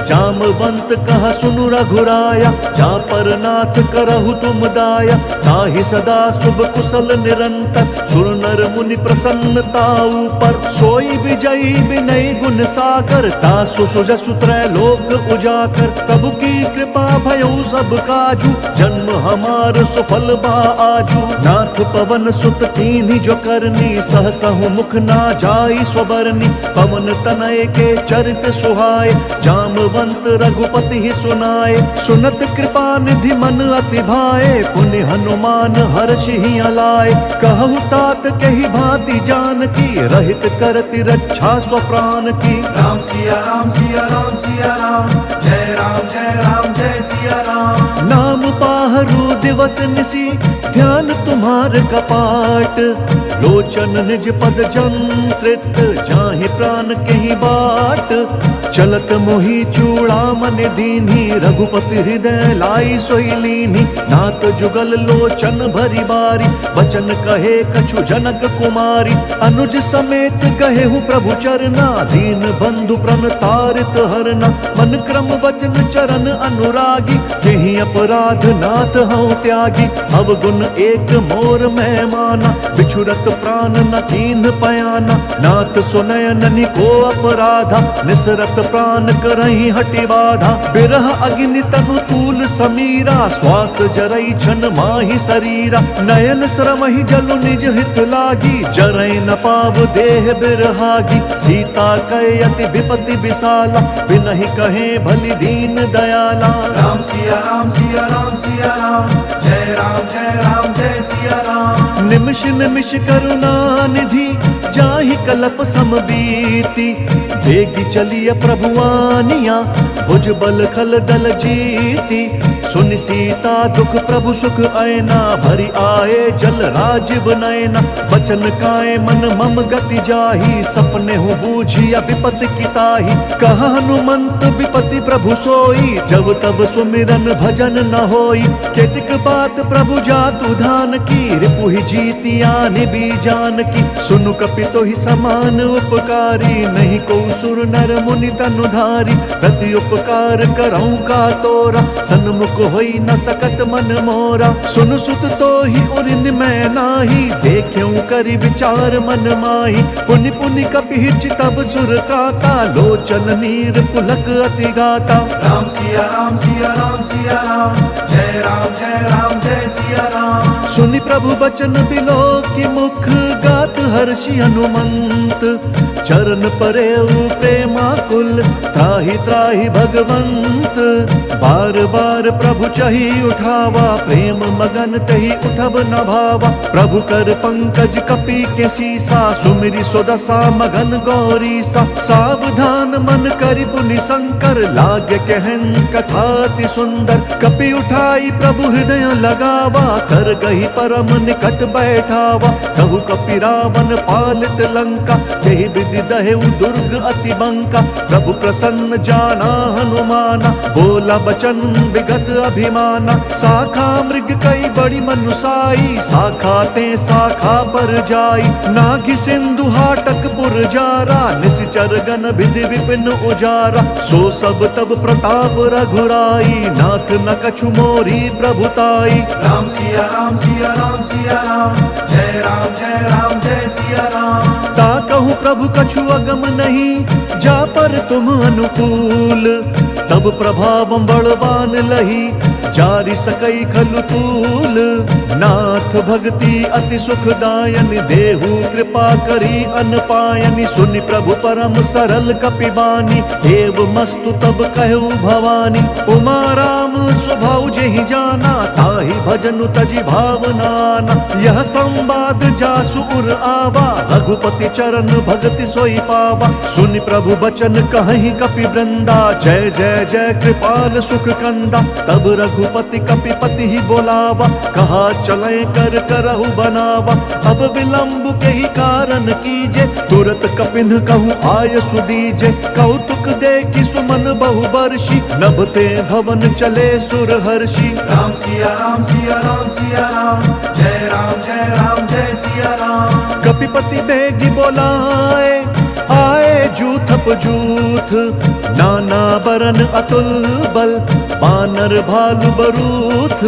जामवंत कहा सुनु रघुराया जा पर नाथ करहु तुम दाया। ताहि सदा शुभ कुशल निरंतर सुर नर मुनि प्रसन्नता ऊपर। सोई विजयी विनय गुण सागर तासु सुजसु त्रैलोक उजाकर। प्रभु की कृपा भयउ सब काजू जन्म हमार सुफल बा आजू। नाथ पवन सुत कीन्ही जो करनी सहसहु मुख ना जाई स्वबरनी। पवन तनय के चरित सुहाए जामवंत रघुपति ही सुनाए। सुनत कृपा निधि मन अति भाए पुनि हनुमान हर्ष ही अलाए। कहु तात कही भांति जान की रहित करति रक्षा स्वप्राण की। राम सिया राम सिया राम सिया राम जय राम जय राम जय सिया राम। नाम पाहरु दिवस निसी ध्यान तुम्हार कपाट। लोचन निज पद जंत्रित जाहि प्राण कहीं बाट। चलत मोहि चूड़ामणि दीन्ही रघुपति हृदय लाई सोई लीन्ही। नाथ जुगल लोचन भरी बारी बचन कहे कछु जनक कुमारी। अनुज समेत कहेहु प्रभु चरना दीन बंधु प्रण तारित हरना। मन क्रम वचन चरण अनुरागी केहि अपराध नाथ हऊँ त्यागी। अवगुण एक मोर मैं माना बिछुरत प्राण न कीन्ह पयाना। नाथ सुनयन को अपराधा निसरत प्राण करहि हटि बाधा। बिरह अग्नि तनु तूल समीरा श्वास जरई छन माहि शरीरा। नयन श्रमहि जलु निज हित लागी जरई न पाव देह बिरहागी। सीता कहे अति विपति विशाला बिनहि कहे भली दीन दयाला। राम सिया राम सिया राम सिया राम जय राम जय सिया राम। निमिष निमिष करुणा निधि जाहि कलप समबीति। बेगी चलिय प्रभुआनिया भुज बल खल दल जीति। सुनि सीता दुख प्रभु सुख ऐना भरी आए जल राजीव नयना। बचन काए मन मम गति जाहि सपने हूँ बूझिया विपति की ताहि। कहा हनुमंत विपति प्रभु सोई जब तब सुमिरन भजन न होई। केतिक बात प्रभु जातु धान की रिपुहि जीतिया निबी जान की। सुनु कपि तोहि समान उपकारी नहीं को सुर नर मुनि तनुधारी। प्रति उपकार करऊं का तोरा सन्मुख होई न सकत मन मोरा। सुन सुत तो ही उरिन मैं नाही देख्यूं करि विचार मन माही। पुनि पुनि कपि हिच तब सुर त्राता लोचन नीर पुलक अति गाता। राम सिया राम सिया राम सिया राम जय राम जय सिया राम। सुनि प्रभु बचन बिलो की मुख गात हर्षि हनुमंत। चरण परेउ प्रेमाकुल त्राहि त्राहि भगवंत। बार बार प्रभु चही उठावा प्रेम मगन तही उठब न भावा। प्रभु कर पंकज कपि के सीसा सुमिरि सुदशा मगन गौरीसा। सावधान मन करि पुनि शंकर लागे कहन कथा अति सुंदर। कपि उठाई प्रभु हृदय लगावा कर गही परम निकट बैठावा। कहु कपि रावण पालित लंका यही विधि दहेउ दुर्ग अति बंका। प्रभु प्रसन्न जाना हनुमाना बोला बचन विगत अभिमाना। शाखा मृग कई बड़ी मनुसाई शाखा ते शाखा शाखा पर जाई। नाघि सिंधु हाटकपुर जारा, निशिचर गण विधि विपिन उजारा। सो सब तब प्रताप रघुराई, नाथ न कछु मोरी प्रभुताई। राम सिया राम सिया राम सिया राम, जय राम जय सिया राम। ता कहूँ प्रभु कछु अगम नहीं, जा पर तुम अनुकूल। तब प्रभावम बलवान लही, जारि सकई खलु तूल। नाथ भक्ति अति सुखदायन, देहु कृपा करी अनपायनि। सुनि प्रभु परम सरल कपिबानी, एव मस्तु तब कहु भवानी। उमा राम स्वभाव जेहि जाना, ताहि भजनु तजि भावनाना। यह संवाद जासु उर आवा, रघुपति चरण भगति सोई पावा। सुनि प्रभु बचन कहि कपि वृंदा, जय जय जय कृपाल सुख कंदा। तब रघुपति कपिपति ही बोलावा, कहा चले कर करहु बनावा। अब विलंब के ही कारण कीजे, तुरत कपिन कहूँ आय सुदीजे। कौतुक देखि सुमन बहु बर्षि, नभते भवन चले सुर हर्षि। राम सिया राम सिया राम सिया राम, जय राम जय सिया राम। कपिपति बेगी बोलाए, आए जूथप जूथ। नाना बरन अतुल बल, बानर भालु बरूथ।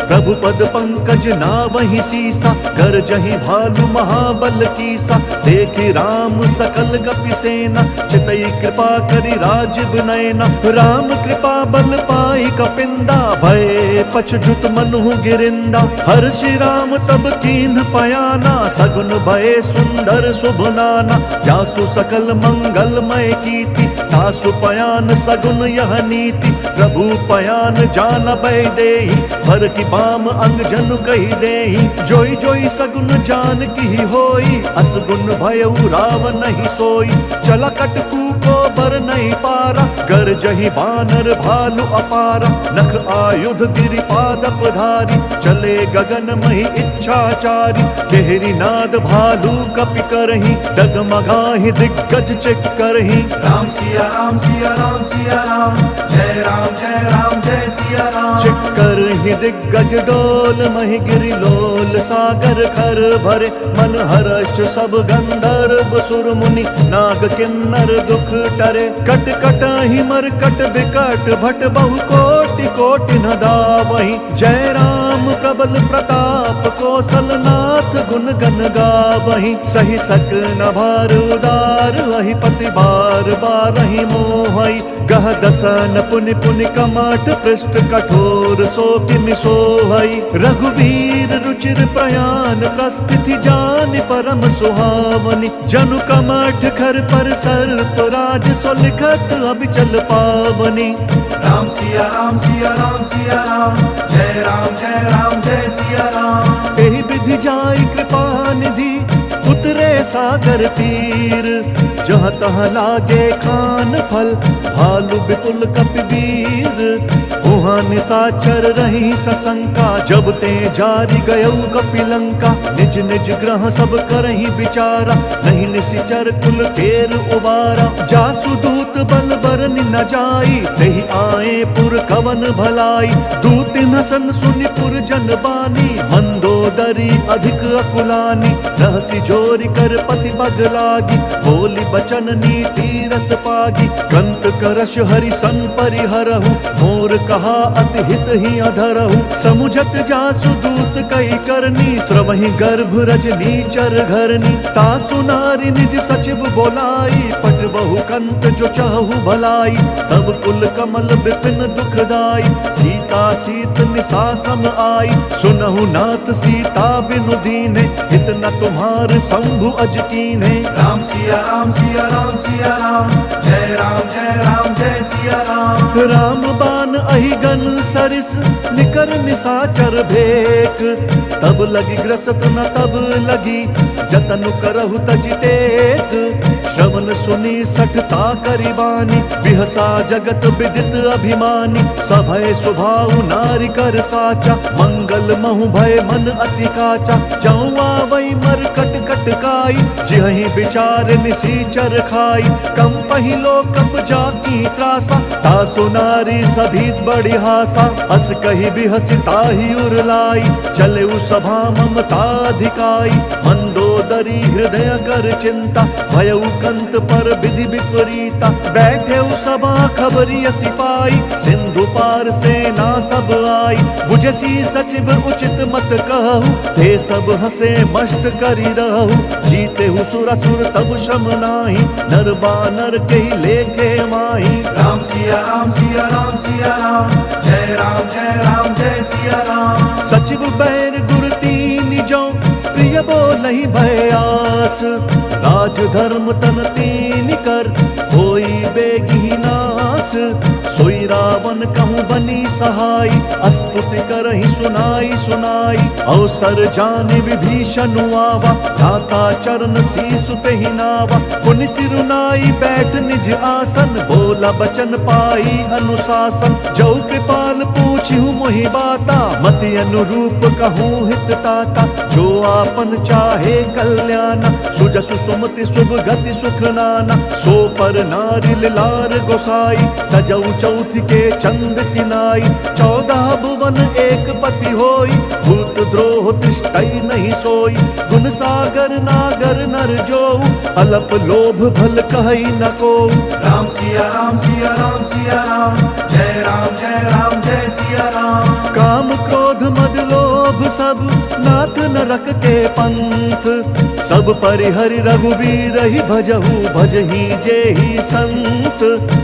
प्रभु पद पंकज नावहि सीसा, गरजहि भालु महाबल कीसा। देखि राम सकल कपि सेना, चितई कृपा करि राजीव नयना। राम कृपा बल पाई कपिंदा, भय पछजुत मनु गिरिंदा। हर्षि राम तब कीन्ह पयाना, सगुन भय सुंदर शुभ नाना। जासु सकल मंगलमय कीर्ति, तासु पयान सगुन यह नीति। प्रभु पयान जान भय देहि, भर की बाम अंग जनु कही देहि। जोई जोई सगुन जान की होई, असगुन भयउ रावण नहीं सोई। चला कटकू को बर नहीं पारा, कर जही बानर भालु अपारा। नख आयुध गिरि पादप धारी, चले गगन मही इच्छाचारी। केहरी नाद भालु कपि करही, डगमगाहि दिग्गज चित करही। राम सिया राम सिया राम सिया राम, जय राम जय सिया राम। चिक्कर ही दिग्गज डोल, मही गिरि लोल। सागर खर भरे मन हर्ष, सब गंधर्व सुर मुनि। नाग किन्नर दुख टरे, कट कट ही मरकट बिकट। भट बहु कोटि कोटि न दावहि, जय राम प्रबल प्रताप। कौशल नाथ गुण गन गावहि, सही सक न भार उदार। अहि पति बार बारहि मोहई, गह दसन पुनि पुनि कमाठ। पृष्ठ कठोर सो किमि सोहई, रघुवीर रुचिर प्रयाण। प्रस्थिति जान परम सुहावनी, जनु कमठ खर पर सर्प राज। सो लिखत अबिचल पावनी। राम सिया राम सिया राम सिया राम, जय राम जय सिया राम। एहि विधि जाई कृपा निधि, उतरे सागर तीर। जहाँ तहाँ लागे खान फल, भालु विपुल कपिवीर। वहाँ निशाचर रही सशंका, जब ते जारी गयऊ कपिलंका। निज निज ग्रह सब करही विचारा, नहीं निशिचर कुल केर उबारा। जासु दूत बल बरनि न जाई, तेहि आए पुर कवन भलाई। दूत नसन सुनि पुर जन बानी, मंदोदरी अधिक अकुलानी। रहसि जोरि कर पति पग लागी, बोली बचन नीति रस पागी। कंत करश हरि सन परिहरहु, मोर कहा अति हित ही अधरहु। समुझत जासु दूत कई करनी, स्रवहि गर्भ रजनी चर घरनी। तासु नारी निज सचिव बोलाई, पट बहु कंत जो चाहु भलाई। तब कुल कमल विपिन दुखदाई, सीता सीत निशा सम आई। सुनहु नाथ सीता बिनु दीने, हित न तुम्हार शंभु अज कीन्हे। राम सिया राम सिया राम सिया राम, जय राम जय सिया राम। राम बान अहि गन सरिस, निकर निशाचर भेक। तब लगी ग्रसत न तब लगी, जतनु करहु तजि टेक। श्रवण सुनी सठता करि बानी, बिहसा जगत विदित अभिमानी। सभय स्वभाव नारी कर साचा, मंगल महु भय मन अति काचा। जौआ वही मर कट कट काई, जिहि विचार निसीचर खाई। कम पहिलो कप जाकी त्रासा, तासु नारी सभी बड़ी हासा। हस कही बिहसी ताहि उर लाई, चले उस सभा ममताधिकाई, मंदोदरी हृदय कर चिंता, भयउ कंत पर विधि विपरीता। बैठे सभा खबरिय सिपाही, सिंधु पार सेना सब आई। बुझसी सचिव उचित मत कहु, ते सब हसे मष्ट करी रहु। जीते सुर असुर तब श्रम नाही, नर बानर के लेखे माही। राम सिया राम सिया राम सिया राम, जय राम जय राम जय सिया राम। सचिव बैर गुर तीन जो, प्रिय बोलहि भय आस। राज धर्म तन तीन कर, होई बेगी नास। सोई रावण कहूँ बनी सहाय, स्तुति करहि सुनाई सुनाई। अवसर जानि विभीषण आवा, भ्राता चरण शीस तेहि नावा। पुनि सिरुनाई बैठ निज आसन, बोला बचन पाई अनुशासन। जो कृपाल पूछिहु मोहि बाता, मति अनुरूप कहूँ हित ताता। जो आपन चाहे कल्याण, सुजसु सुमति शुभ गति सुख नाना। सो पर नारी लार गोसाई, तजऊ चौथ के चंद किनाई। 14 भुवन एक पति होई, भूत द्रोह तिष्ठई नहीं सोई। गुण सागर नागर नर जो, अलप लोभ भल कहई न को। राम सिया राम सिया राम सिया राम, जय राम जय सिया राम। काम क्रोध मद लोभ सब, नाथ नरक के पंथ। सब परिहरि रघुबीर ही भजहु, भजहि जेहि संत।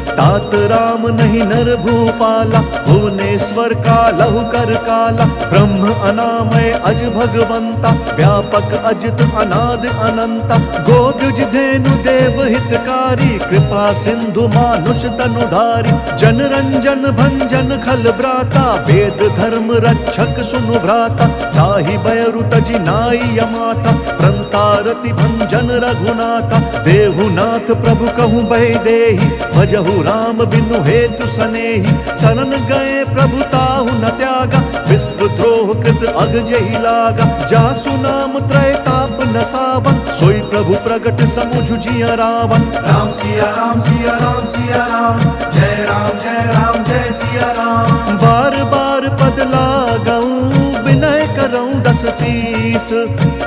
तात राम नहीं नर भूपाला, भुवनेश्वर कालहु कर काला। ब्रह्म अनामय अज भगवंता, व्यापक अजित अनाद अनंता। गोदुज धेनु देव हितकारी, कृपा सिंधु मानुष तनुधारी। जन रंजन भंजन खल ब्राता, वेद धर्म रक्षक सुनु भ्राता। ताहि बयरु तजि नाई यमाता, प्रंतारति भंजन रघुनाथा। देहुनाथ प्रभु कहूँ बहि देहि, भजहु राम बिनु हेतु सनेहि। शरण गए प्रभु ताहु न त्यागा, विश्व द्रोह कृत अग जहि लागा। जासु नाम त्रैताप न सावन, सोई प्रभु प्रगट समुझ जिय रावण। राम सिया राम सिया राम सिया राम, जय राम जय सिया राम। बार बार पद लागऊं, विनय करऊं दस शीस।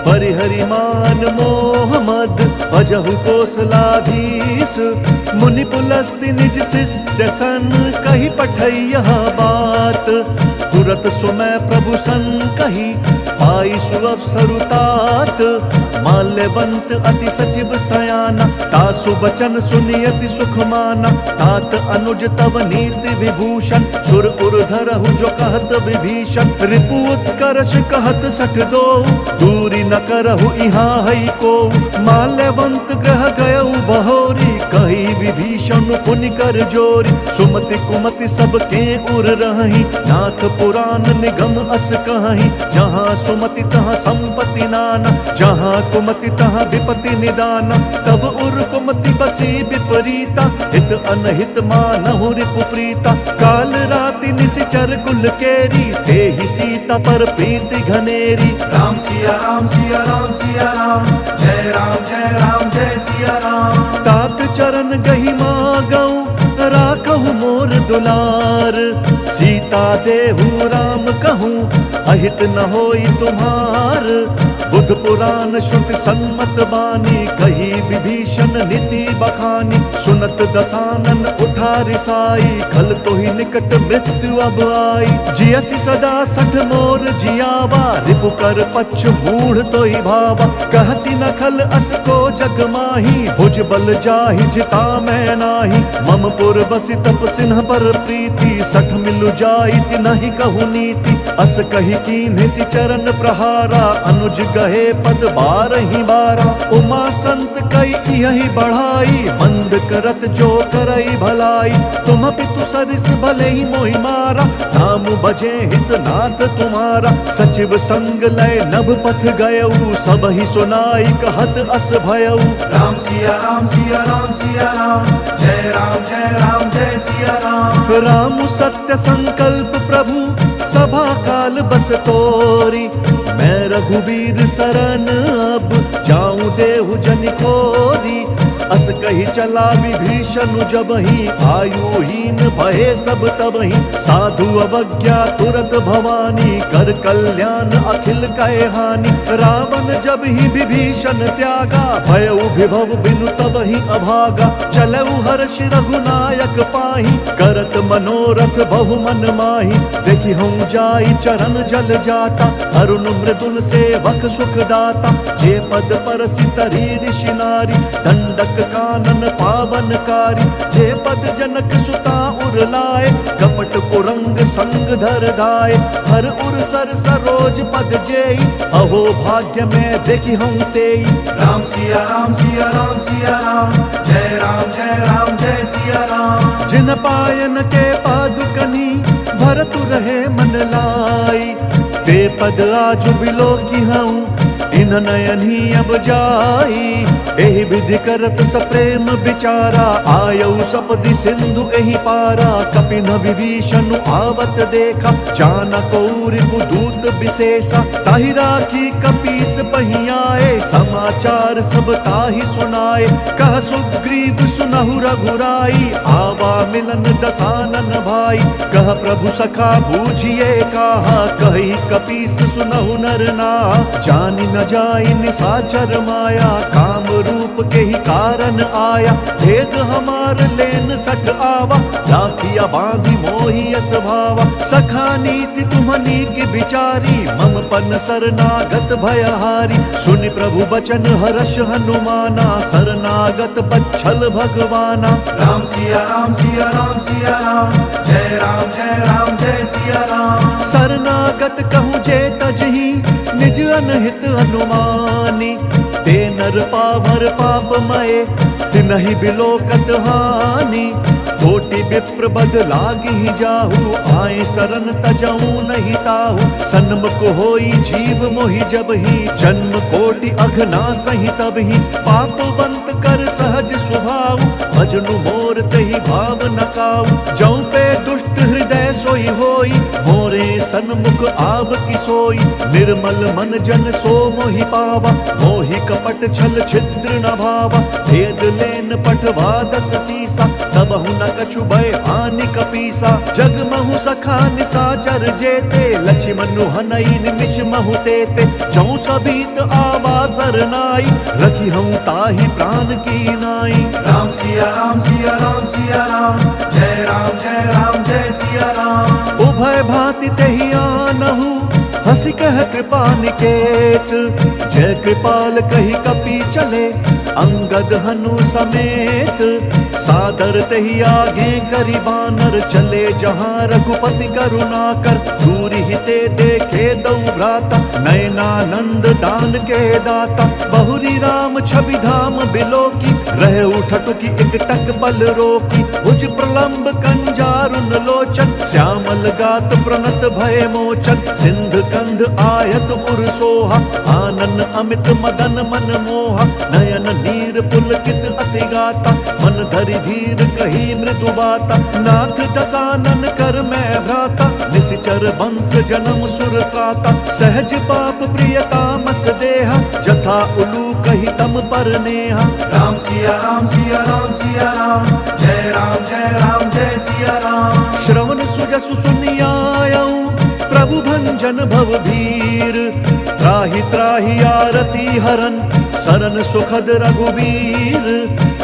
परिहरि मान मोह मद, भजहु कोसलाधीस। मुनि पुलस्ति निज शिष्य सन, कही पठई यह बात। तुरत सुमय प्रभु सन कही, पाई सुअवसरु तात। माल्यवंत अति सचिव सयाना, तासु बचन सुनियति सुख माना। तात अनुज तव नीति विभूषण, सुर उर धरहु जो कहत विभीषण। रिपु उत्कर्ष कहत सठ दो, दूरी न करहु इहाँ हई को। माल्यवंत ग्रह गयउ बहोरी, कही विभीषण पुनि कर जोरी। सुमति कुमति सब के उर रही, नाथ पुराण निगम अस कहीं। जहाँ सुमति तहाँ संपत्ति नाना, जहाँ कुमति तहाँ विपति निदाना। तब उर कुमति बसी विपरीता, हित अनहित मानहु रिपु प्रीता। काल राति निशिचर कुल केरी, तेहि सीता पर प्रीति घनेरी। राम सिया राम सिया राम सिया राम, जय राम जय सिया राम। तात चरण गहि मागऊं, राखहु मोर दुलार। सीता देहु राम कहूँ, अहित न होई तुम्हार। बुध पुराण श्रुति सन्मत बानी, कही विभीषण नीति बखानी। सुनत दसानन उठा रिसाई, खल तोहि निकट मृत्यु अब आई। जियसि सदा सठ मोर जियावा, रिपु कर पक्ष मूढ़ तोहि भावा। कहसी न खल अस को जग माही, भुज बल जाहि जिता मैं नाही। मम पुर बसि तप सिन्ह पर प्रीति, सठ मिलु जाई तिनहि कहु नीति। अस कही कीन्हि सि चरण प्रहारा, अनुज गहे पद बारहि बारा। उमा संत कई यही बढ़ाई, मंद करत जो करई भलाई। तुम पितु सरिस भले ही मोहि मारा, नाम बजे हित नाथ तुम्हारा। सचिव संग लय नभ पथ गयऊ, सब ही सुनाई कहत अस भयऊ। राम सिया राम सिया राम सिया राम, जय राम जय सिया राम। राम सत्य संकल्प प्रभु, सभा काल बस तोरी। मैं रघुबीर शरण अब, जाऊं देहु जन खोरी। अस कही चला विभीषण जबहि आयुहीन भये सब तबहि साधु अवज्ञा तुरत भवानी कर कल्याण अखिल कहे हानि रावण जब ही विभीषण त्यागा भयउ विभव बिनु तबहि अभागा चलऊ हर्ष रघुनायक पाहि करत मनोरथ बहु मन माहि देखि हूँ जाई चरण जल जाता अरुण मृदुल सेवक सुख दाता जे पद पर सितरी ऋषि नारी दंडक कानन पावनकारी जे पद जनक सुता उर लाए कपट कुरंग संग धर धाय हर उर सर सरोज पद जेई अहो भाग्य में देखी हम तेई राम सिया राम सिया राम सिया राम जय राम जय राम जय सिया राम जिन पायन के पादुकनी भरतु रहे मन लाई ते पद आजु बिलो की हूँ इन नयन ही अब जाई एहि विधि करत सप्रेम विचारा आयऊ सपदि सिंधु एहि पारा कपिन विभीषण आवत देखा चानक रिपु दूत विशेषा ताहि राखी कपीस पहियाए समाचार सब ताहि सुनाए कह सुग्रीव सुनहु रघुराई आवा मिलन दसानन भाई कह प्रभु सखा बूझिए कहा कही कपीस सुनहु नर ना जानि न जाई निसाचर माया काम रूप के ही कारण आया भेद हमार लेन सठ आवा राखिया बांधी मोही यस भावा सखा नीति तुम्हनी की बिचारी मम पन शरणागत भयहारी सुनि प्रभु बचन हर्ष हनुमाना शरणागत बच्छल भगवाना राम सिया राम सिया राम सिया राम जय राम जय राम जय सिया राम शरणागत कहूँ जे तजही निज अनहित अनुमानी ते नर पावर पापमय तिनहि बिलोकत हानि कोटि विप्र बद लागी जाहु आए शरण तजऊ नहीं ताहु सन्मुख होई जीव मोहि जब ही जन्म कोटि अघना सही तब ही पापवंत कर सहज स्वभाव भजनु मोर तहि भाव नकाऊ जऊ पे दुष्ट हृदय सोई होई मोरे सन्मुख आव की सोई निर्मल मन जन सो मोहि पावा मोहि कपट छल छिद्र न भावा भेद लेन पठवा दस सीसा तब न कछु भय हानि कपीसा जग महु सखा निसाचर जेते लक्ष्मण हनई निमिष महु तेते जौ सबीत आवा सरनाई रखी हूँ ताहि प्राण की नाई राम सिया राम सिया राम सिया राम जय राम जय राम जय सिया राम उभय भांति तेहि आनहु हंसी कह कृपा निकेत जय कृपाल कही कपि चले अंगद हनु समेत सादर तही आगे करी बानर चले जहाँ रघुपति करुणा कर दूरी हिते देखे दौ भ्राता नयनानंद दान के दाता बहुरी राम छवि धाम बिलो की रहे उठट की एक टक बल रोकी भुज प्रलंब कंजारुन लोचन श्यामल गात प्रणत भय मोचन सिंध कंध आयत उर सोहा आनन अमित मदन मन मोहा नयन नीर पुलकित अति गाता मन धरि धीर कही मृदु बाता नाथ दसानन कर मैं भ्राता निशिचर वंश जन्म सुर त्राता सहज पाप प्रियता मस देहा जथा उलू कही तम पर नेहा राम सिया राम सिया राम सिया राम जय राम जय राम जय सिया राम श्रवण सुजसु सुनियायऊ प्रभु भंजन भव भीर त्राहि त्राहि आरती हरन सरन सुखद रघुवीर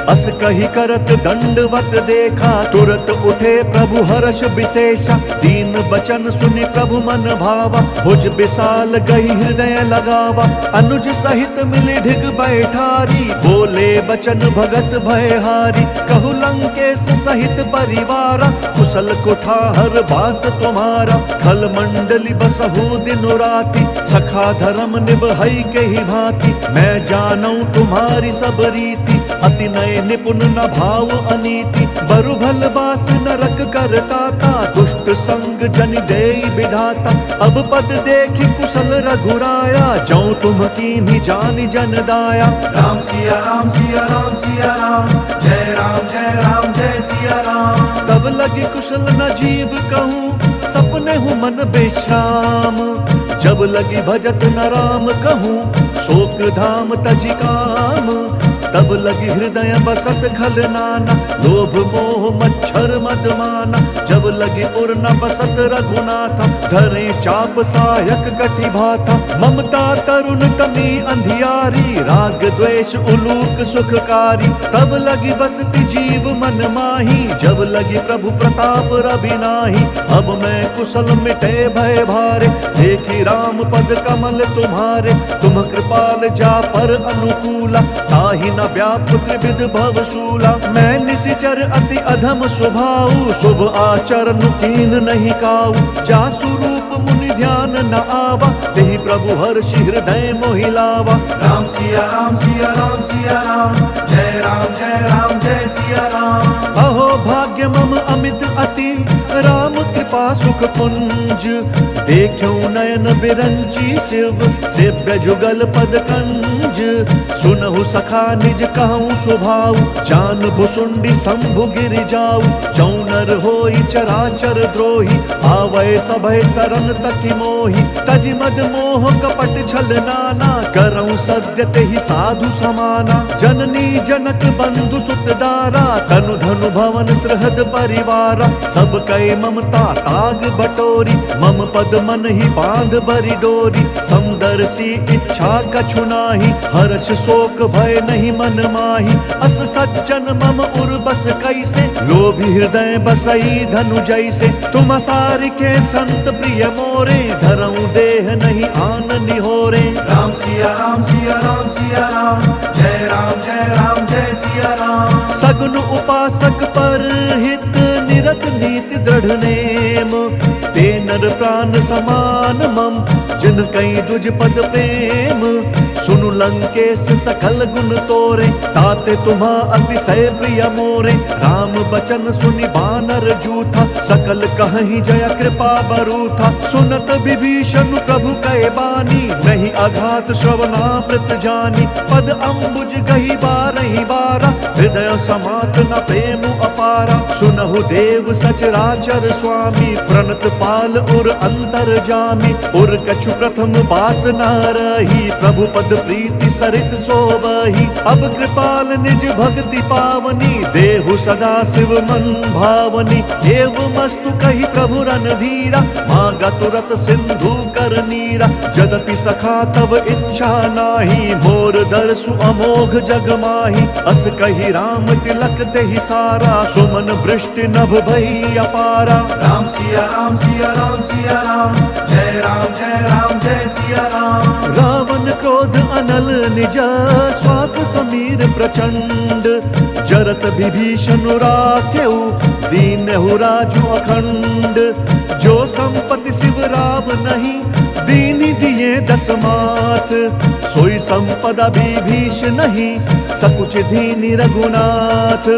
अस कही करत दंडवत देखा तुरत उठे प्रभु हर्ष विशेषा दीन बचन सुनि प्रभु मन भावा भुज विशाल गई हृदय लगावा अनुज सहित मिली ढिग बैठारी बोले बचन भगत भयहारी कहु लंकेश सहित परिवारा कुशल कुठार बास तुम्हारा खल मंडली बसहु दिन राति सखा धर्म निभई के ही भांति मैं जानू तुम्हारी सब रीति अति नय निपुण न भाव अनीति बरु भल बास नरक करताता दुष्ट संग जन देई विधाता अब पद देखी कुशल रघुराया जौ तुम कीन्ही जानि जन दाया राम सिया राम सिया राम सिया राम जय राम जय राम जय सिया राम तब लगी कुशल न जीव कहूँ सपने हूँ मन बेश्राम जब लगी भजत न राम कहूँ शोक धाम तजि काम तब लगी हृदय बसत खल नाना, लोभ मोह मच्छर मदमाना। जब लगी उर न बसत रघुनाथा, धरे चाप सायक कटि भाथा। ममता तरुण तमी अंधियारी, राग द्वेष उलूक सुखकारी। तब लगी बसती जीव मन माही, जब लगी प्रभु प्रताप रवि नाही। अब मैं कुशल मिटे भय भारे, देखी राम पद कमल तुम्हारे। तुम कृपाल जा पर अनुकूला, ताहि न व्याप त्रिविध भवशूला। मैं निशिचर अति अधम स्वभाव, शुभ आचरण कीन नहीं काऊ। जासु रूप मुनि ध्यान न आवा, तेहि प्रभु हर्षि हृदय मोहि लावा। राम सिया राम सिया राम सिया राम, जय राम जय सिया राम। अहो भाग्य मम अमित अति, राम कृपा सुख पुंज। देखूं नयन बिरंची शिव, सेव्य जुगल पद कंज। सुनहु सखा निज कहूँ स्वभाव, जान भुसुंडी शंभु गिर जाऊ। जौनर होई चराचर द्रोही, आवै सभय सरन तकि मोहि। तजि मद मोह कपट छल नाना, करऊं सद्य तेहि साधु समाना। जननी जनक बंधु सुत दारा, तनु धनु भवन सृहद परिवारा। सब कै ममता ताग बटोरी, मम पद मन ही बांध बरी डोरी। समदर्शी इच्छा कछु नाही, हर्ष शोक भय नहीं मन माही। अस सज्जन मम उर बस कैसे, लोभी हृदय बसई धनु जैसे। तुम सारि के संत प्रिय मोरे, धरऊं देह नहीं आन निहोरे। राम सिया राम सिया राम सिया राम, जय राम जय सिया राम। सगुन उपासक पर हित, निरत नीति दृढ़ नेम। ते नर प्राण समान मम, जिन कई दुज पद प्रेम। सुनु लंकेश सकल गुण तोरे, ताते तुम्हा अतिशय प्रिय मोरे। राम बचन सुनि बानर जूथा, सकल कहीं जय कृपा बरूथा। सुनत विभीषण प्रभु कै बानी, नहीं अघात श्रवणामृत जानी। पद अम्बुज गही बारहि बारा, हृदय समात न प्रेम अपारा। सुनहु देव सचराचर स्वामी, प्रणत पाल उर अंतर जामी। उर कछु प्रथम बास न रही, प्रभु पद प्रीति सरित सोबही। अब कृपाल निज भक्ति पावनी, देहु सदा शिव मन भावनी। एवं मस्तु कही प्रभु रणधीरा, मांगा तुरत सिंधु कर नीरा। जदपि सखा तब इच्छा नाही, मोर दर्शु अमोघ जग माही। अस कही राम तिलक तेहि सारा, सुमन वृष्टि नभ भई अपारा। राम सिया राम सिया राम सिया राम, जय राम जय सिया राम। रावण क्रोध अनल निज, श्वास समीर प्रचंड। जरत विभीषण राखेउ, दीनहु राजु अखंड। जो संपत्ति शिव राव नहीं, दीनि दिए दस मात। सोई संपदा विभीषण नहीं, सकुच दीनि रघुनाथ।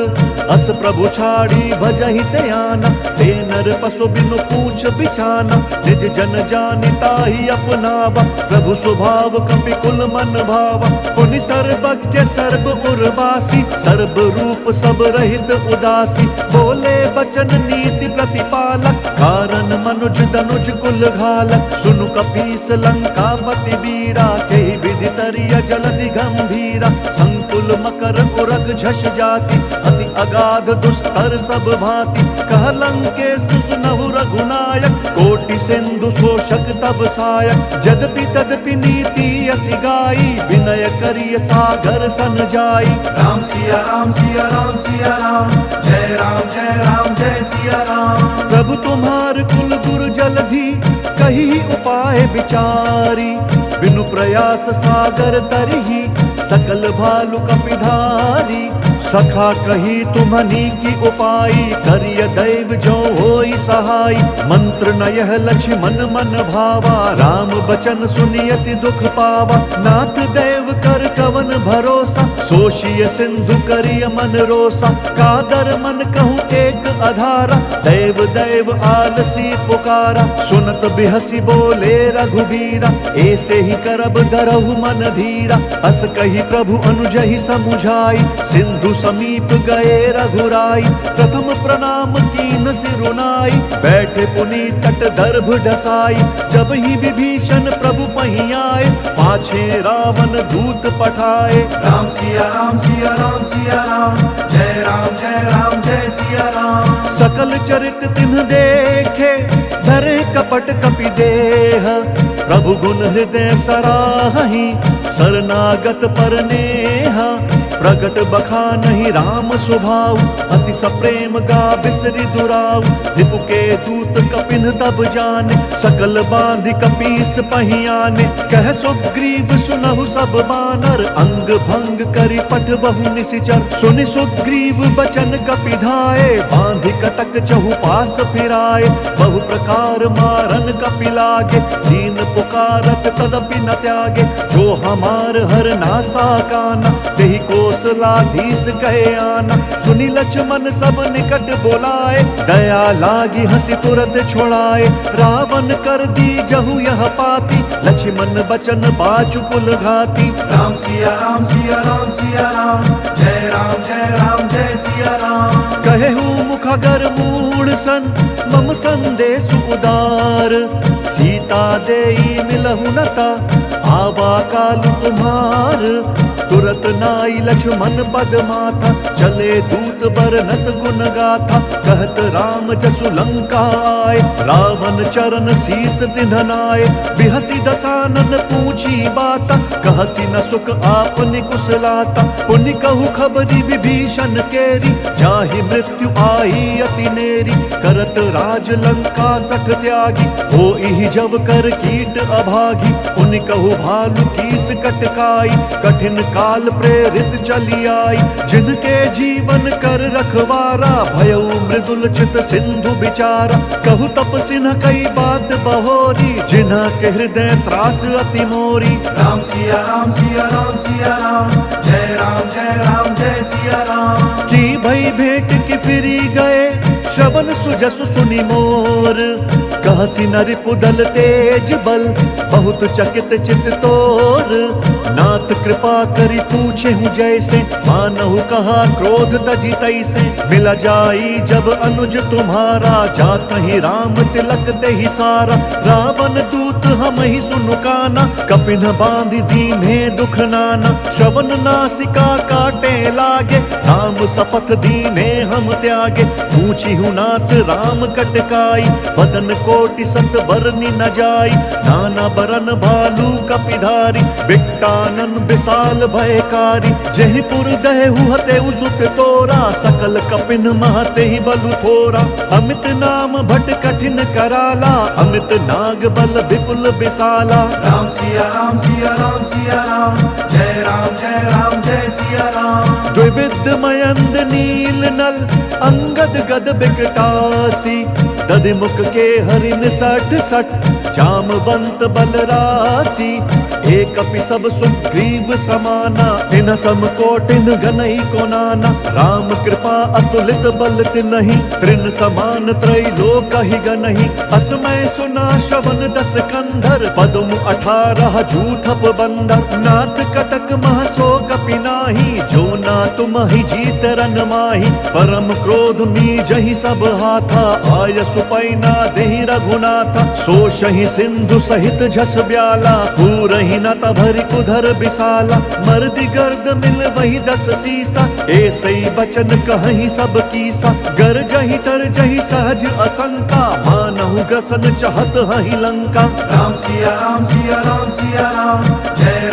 अस प्रभु छाड़ी भजहि त्याना, ते नर पशु बिनु पूछ बिछाना। निज जन जानि ताहि अपनावा, प्रभु स्वभाव कपि कुल मन भावा। पुनि सर्वज्ञ सर्व उर्वासी, सर्व रूप सब रहित उदासी। बोले बचन नीति प्रतिपालक, कारण मनुज दनुज कुल घालक। सुनु कपीस लंकापति वीरा, केहि विधि तरिय जलधि गंभीरा। संकुल मकर उरग झष जाति, अति अगाध दुस्तर सब भांति। कह लंकेश सुनहु रघुनायक, कोटि सिंधु शोषक तब सायक। जदपि तदपि नीति असि गाई, विनय करिय सागर सन जाई। राम सिया राम सिया राम सिया राम, जय राम जय सिया राम। प्रभु तुम्हार कुल गुरु जलधि, कही उपाय विचारी। बिनु प्रयास सागर तरही, सकल भालु कपिधारी। सखा कही तुम्हनी की उपाई, करिय दैव जो होई सहाय। मंत्र न यह लक्ष्मण मन भावा, राम बचन सुनियति दुख पावा। नाथ देव कर कवन भरोसा, सोशिय सिंधु करिय मन रोसा। कादर मन कहूँ एक अधारा, दैव दैव आलसी पुकारा। सुनत बिहसी बोले रघुबीरा, ऐसे ही करब धरहु मन धीरा। अस कही प्रभु अनुजहि समुझाई, सिंधु समीप गए रघुराई। प्रथम प्रणाम कीन सिरुनाई, बैठे पुनि तट दर्भ ढसाई। जब ही विभीषण प्रभु पही आए, पाछे रावण दूत पठाए। राम सिया सिया राम सिया राम सिया राम, जय राम जय सिया राम। सकल चरित तिन्ह देखे, धरे कपट कपि देह, प्रभु गुण हृदय सराहि, शरणागत पर नेहा। प्रगट बखानहि राम स्वभाव, अति सप्रेम गा बिसरि दुराऊ। रिपु के दूत कपिन तब जाने, सकल बांधि कपीस पहियाने। कह सुग्रीव सुनहु सब बानर, अंग भंग करि पठ बहु निशिचर। सुनि सुग्रीव बचन कपि धाये, बांधि कटक चहुपास फिराए। बहु प्रकार मारन कपि लागे, दीन पुकारत तदपि न त्यागे। जो हमार हर नासा काना, तेहि कौशलाधीश कहे आना। सुनि लक्ष्मण सब निकट बोलाए, दया लागी हंसी तुरत छोड़ाए। रावण कर दी जहु यह पाती, लक्ष्मण बचन बाजु कुल घाती। राम सिया राम सिया राम सिया राम, जय राम जय सिया राम। कहेहु मुखगर मूढ़ सन, मम संदेश उदार। सीता देई मिलहु नता, आवा काल तुम्हार। तुरत नाई लक्ष्मण पद माथा, चले दूत बरनत गुण गाथा। कहत राम जसु लंका आए, रावण चरण शीस तिन्हनाए। बिहसी दसानन पूछी बाता, कहसी न सुख आपनि कुशलाता। पुनि कहु खबरी विभीषण केरी, जाहि मृत्यु आई अति नेरी। करत राज लंका सठ त्यागी, होई जब कर कीट अभागी। पुनि कहु भालु कीस कटकाई, कठिन काल प्रेरित चली आई। जिनके जीवन कर रखवारा, भयउ मृदुल चित सिंधु विचारा। कहु तपसिन कई बात बहोरी, जिन्हा के हृदय त्रास अति मोरी। राम सिया राम सिया राम सिया राम, जय राम जय सिया राम। की भई भेंट की फिरी गए, श्रवण सुजसु सुनि मोर। कहसी नरिपु दल तेज बल, बहुत चकित चित तोर। नाथ कृपा करि पूछे हूँ जैसे, मानहु कहा क्रोध तजी तैसे। मिल जाई जब अनुज तुम्हारा, जात ही राम तिलक देहि सारा। रावण दूत हम ही सुनु काना, कपिन बांधि दीन्हे दुख नाना। श्रवण नासिका काटे लागे, राम शपथ दीन्हे हम त्यागे। पूछी हूँ नाथ राम कटकाई, बदन कोटि सत बरनि न जाई। नाना बरन भालू कपिधारी, बिट्टानन विशाल भयकारी। जेहि पुर दहु हतेउ सुत तोरा, सकल कपिन महते ही बलु थोरा। अमित नाम भट कठिन कराला, अमित नाग बल विपुल विशाला। राम सिया राम सिया राम सिया राम, जय राम जय सिया राम। द्विविध मयंद नील नल, अंगद गद बिकटासी। दधिमुख के हरिन सठ सठ, जामवंत बलरासी। एक अपि सब सुग्रीव समाना, इन सम कोटिन गनई को नाना। राम कृपा अतुलित बल तिनहि, त्रिन समान त्रैलोक ही गनहि। असमय सुना श्रवण दस कंधर, पदुम 18 जूथप बंदर। नाथ कटक मह सो कपि नाही, जो ना तुम ही जीत रन माही। परम क्रोध मी जहि सब हाथा, आय सुपैना देहि रघुनाथा। सो शहि सिंधु सहित झस ब्याला, पूरहि न तभरि कुधर विशाला। मर्दि गर्द मिल वही 10 सीसा, ऐसई बचन कहहि सब कीसा। गर जहि तर जहि सहज असंका, मानहु ग्रसन चहत हहि लंका। राम सिया राम सिया राम सिया राम, जय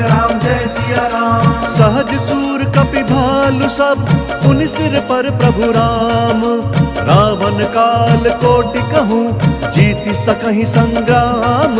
राम जय सिया राम। सहज सूर कपि भालु सब, पुनि सिर पर प्रभु राम। रावण काल कोटि कहूँ, जीति सकहि संग्राम।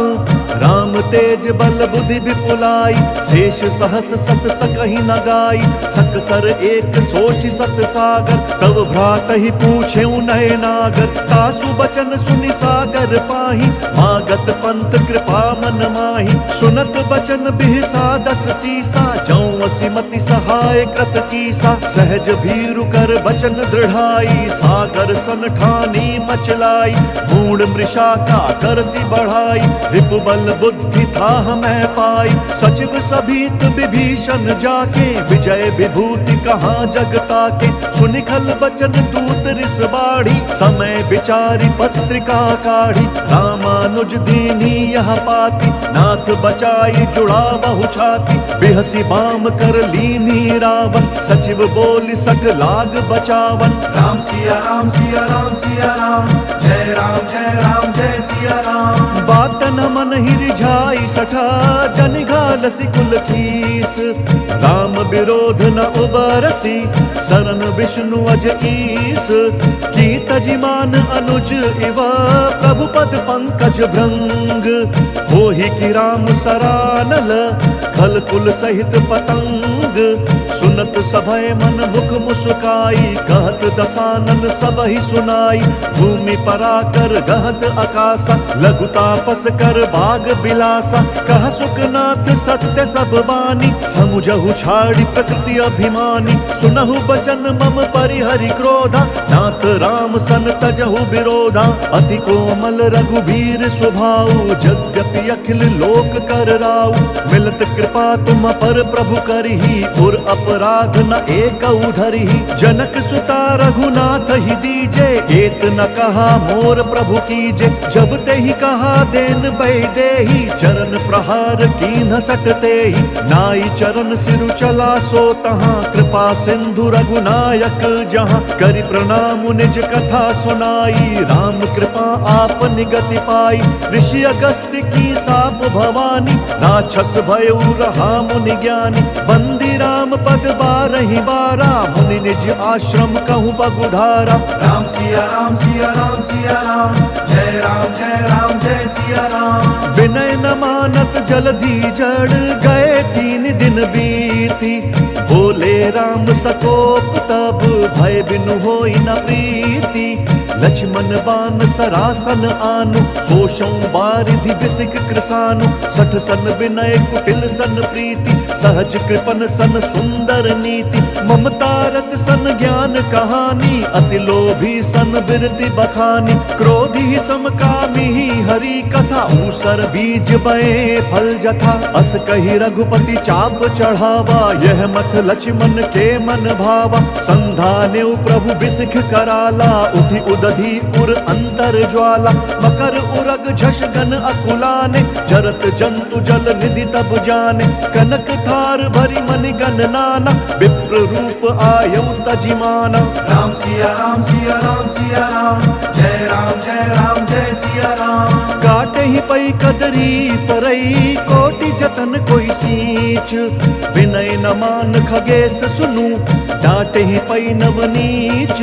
राम तेज बल बुद्धि विपुलाई, शेष सहस सत सकहि न गाई। सकसर एक सोचि सत सागर, तब भ्रातहि पूछेउ नय नागर। तासु बचन सुनि सागर पाहि, मागत पंथ कृपा मन माहि। सुनत बचन बिहसा 10 सीसा, जौं असिमति सहाय कृत कीसा। सहज भीरु कर बचन दृढ़ाई, सागर सन ठानी मचलाई। मूढ़ मृषा का करसी बढ़ाई, रिपु बल बल बुद्धि था मैं पाई, सचिव सभीत विभीषण जाके, विजय विभूति कहाँ जगता के। सुनि खल बचन दूत रिस बाढ़ी, समय विचारी पत्रिका काढ़ी। रामानुज दीनी यह पाती, नाथ बचाई जुड़ा बहु छाती। बिहसी बाम कर लीनी रावण, सचिव बोल सक लाग बचावन। राम सिया राम सिया राम सिया राम, जय राम जय राम जय सिया राम। बात न मन ही रिझाई सठा, जन घालसी कुल खीस। राम विरोध न उबरसी, शरण विष्णु अज ईस। की तजिमान अनुज इव, प्रभु पद पंकज भृंग। होहि की राम सरानल, खल कुल सहित पतंग। सुनत सभय मन मुख मुस्काई, कहत दसानन सब ही सुनाई। भूमि पराकर गहत आकाशा, लघु तापस कर बाग बिलासा। कह सुखनाथ सत्य सब बानी, समुझहु छाड़ी प्रकृति अभिमानी। सुनहु बचन मम परिहरि क्रोधा, नाथ राम सन तजहु विरोधा। अति कोमल रघुबीर स्वभाव, यद्यपि अखिल लोक कर राउ। मिलत कृपा तुम पर प्रभु करही, और अपराध न एक धरही। जनक सुता रघुनाथ ही दीजे, एत न कहा मोर प्रभु कीजे। जब ते ही कहा देन देही, चरण प्रहार कीन्ह सकते ही। नाई चरण सिरु चला सो तहाँ, कृपा सिंधु रघुनायक जहाँ। करि प्रणाम निज कथा सुनाई, राम कृपा आप निगति पाई। ऋषि अगस्त्य की साप भवानी, राक्षस भयउ रहा मुनि ज्ञानी। बंदी राम पद बारहि बारा, मुनि निज आश्रम कहूँ बगुधारा। राम सिया राम सिया राम सिया राम, जय राम जय सिया राम। विनय न मानत जलधि जड़, गए 3 दिन बीती। बोले राम सकोप तब, भय बिनु होई न प्रीति। लक्ष्मण बान सरासन आनु, सोषौ बारिधि बिसिक कृसानु। 60 सन विनय कुटिल सन प्रीति, सहज कृपन सन सुंदर नीति। ममता रत सन ज्ञान कहानी, अति लोभी सन बिरति बखानी। क्रोधी समकामी हरि कथा, ऊसर बीज बए फल जथा। अस कही रघुपति चाप चढ़ावा, यह मत लक्ष्मण के मन भावा। संधानेउ प्रभु बिसिख कराला, उठि उदधि उर अंतर ज्वाला। मकर उरग झष गन अकुलाने, जरत जंतु जल निधि तब जाने। कनक थार भरी मनि गण नाना, विप्र रूप आयौ तजिमाना। राम सिया राम सिया राम सिया राम, जय राम जय सिया राम। काटे ही पई कदरी तरई, कोटि जतन कोई सींच। विनय न मान खगेश सुनु, डांटे ही पई नवनीच।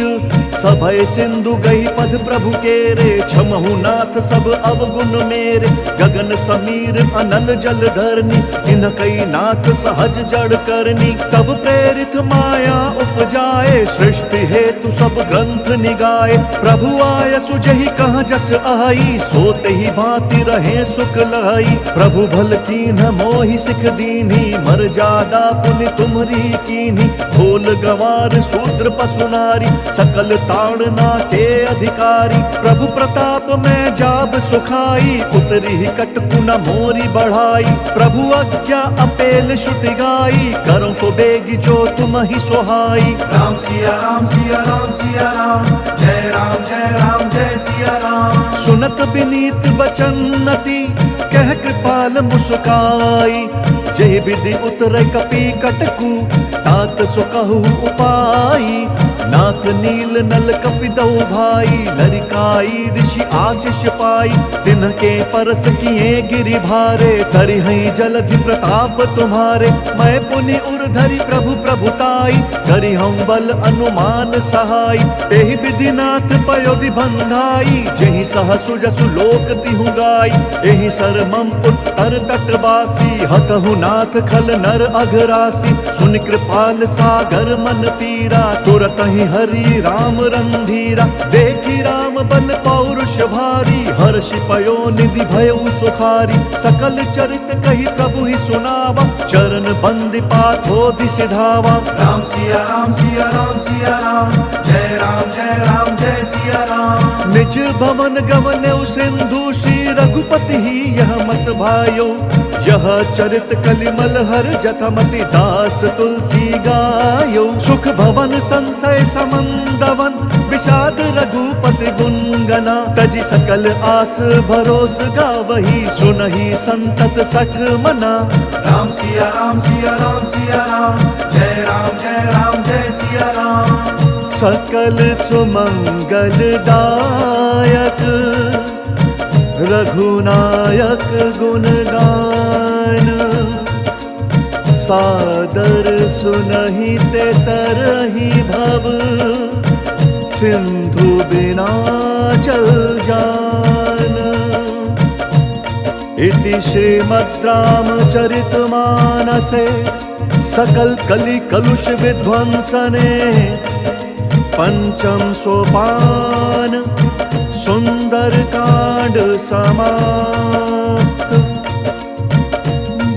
सभय सिंधु गई पद प्रभु केरे, क्षमहु नाथ सब अवगुण मेरे। गगन समीर अनल जल धरनी, इन कई नाथ सहज जड़ करनी। तब प्रेरित माया उपजाए, सृष्टि हेतु सब ग्रंथ निगाए। प्रभु आय सुजहि कहाँ जस आई, सोते ही भांति रहे सुख लहई। प्रभु भल कीन्ह मोहि सिख दीन्ही, मर्यादा पुनि तुम्हरी कीन्ही। भोल गवार शूद्र पशु नारी, सकल ताड़ना के अधिकारी। प्रभु प्रताप में जाब सुखाई, उतरी ही कटकु न मोरी बढ़ाई। प्रभु आज्ञा अपेल श्रुति गाई, करो सो बेगी जो तुम ही सोहाई। राम सिया राम सिया राम सिया राम, जय राम जय सिया राम। सुनत विनीत वचन अति, कह कृपाल मुस्काई। जय विधि उतरै कपि कटकु, तात सो कहु उपाई। नाथ नील नल कपिदौ भाई, लरिकाई ऋषि आशीष पाई। तिनके परस किए गिरि भारे, तरिहै जलधि प्रताप तुम्हारे। मैं पुनि उर्धरि प्रभु प्रभुताई, करिहौं बल अनुमान सहाय। एहि विधि नाथ पयोधि बंधाई, जेहि सहसु जसु लोक तिहु गाई। एहि सर मम उत्तर तटवासी, हतहु नाथ खल नर अघरासी। सुन कृपाल सागर मन पीरा, तुरत ही हरि राम रंधीरा। देखी राम बल पौरुष भारी, हर्षि पयो निधि भयउ सुखारी। सकल चरित कही प्रभु ही सुनावा, चरण बंदी पाथोधि सिधावा। राम सिया राम सिया राम सिया राम, जय राम जय सिया राम। निज भवन गवने सिंधु, श्री रघुपति ही यह मत भायो, यह चरित कलिमल हर जथमति दास तुलसी गायो। सुख भवन संशय समंदवन, विषाद रघुपति गुनगना, तजि सकल आस भरोस गावही, सुनहि संतत सठ मना। राम सिया राम सिया राम सिया राम, जय राम जय सिया राम। सकल सुमंगलदायक रघुनायक गुण गान, सादर सुनहि ते तरहि भव, सिंधु बिना चल जान। इति श्रीमद् रामचरितमानसे सकल कलि कलुष विध्वंसने, पंचम सोपान सुंदर कांड समाप्त।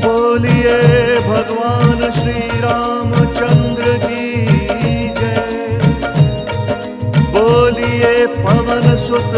बोलिए भगवान श्री रामचंद्र की जय, बोलिए पवन सुत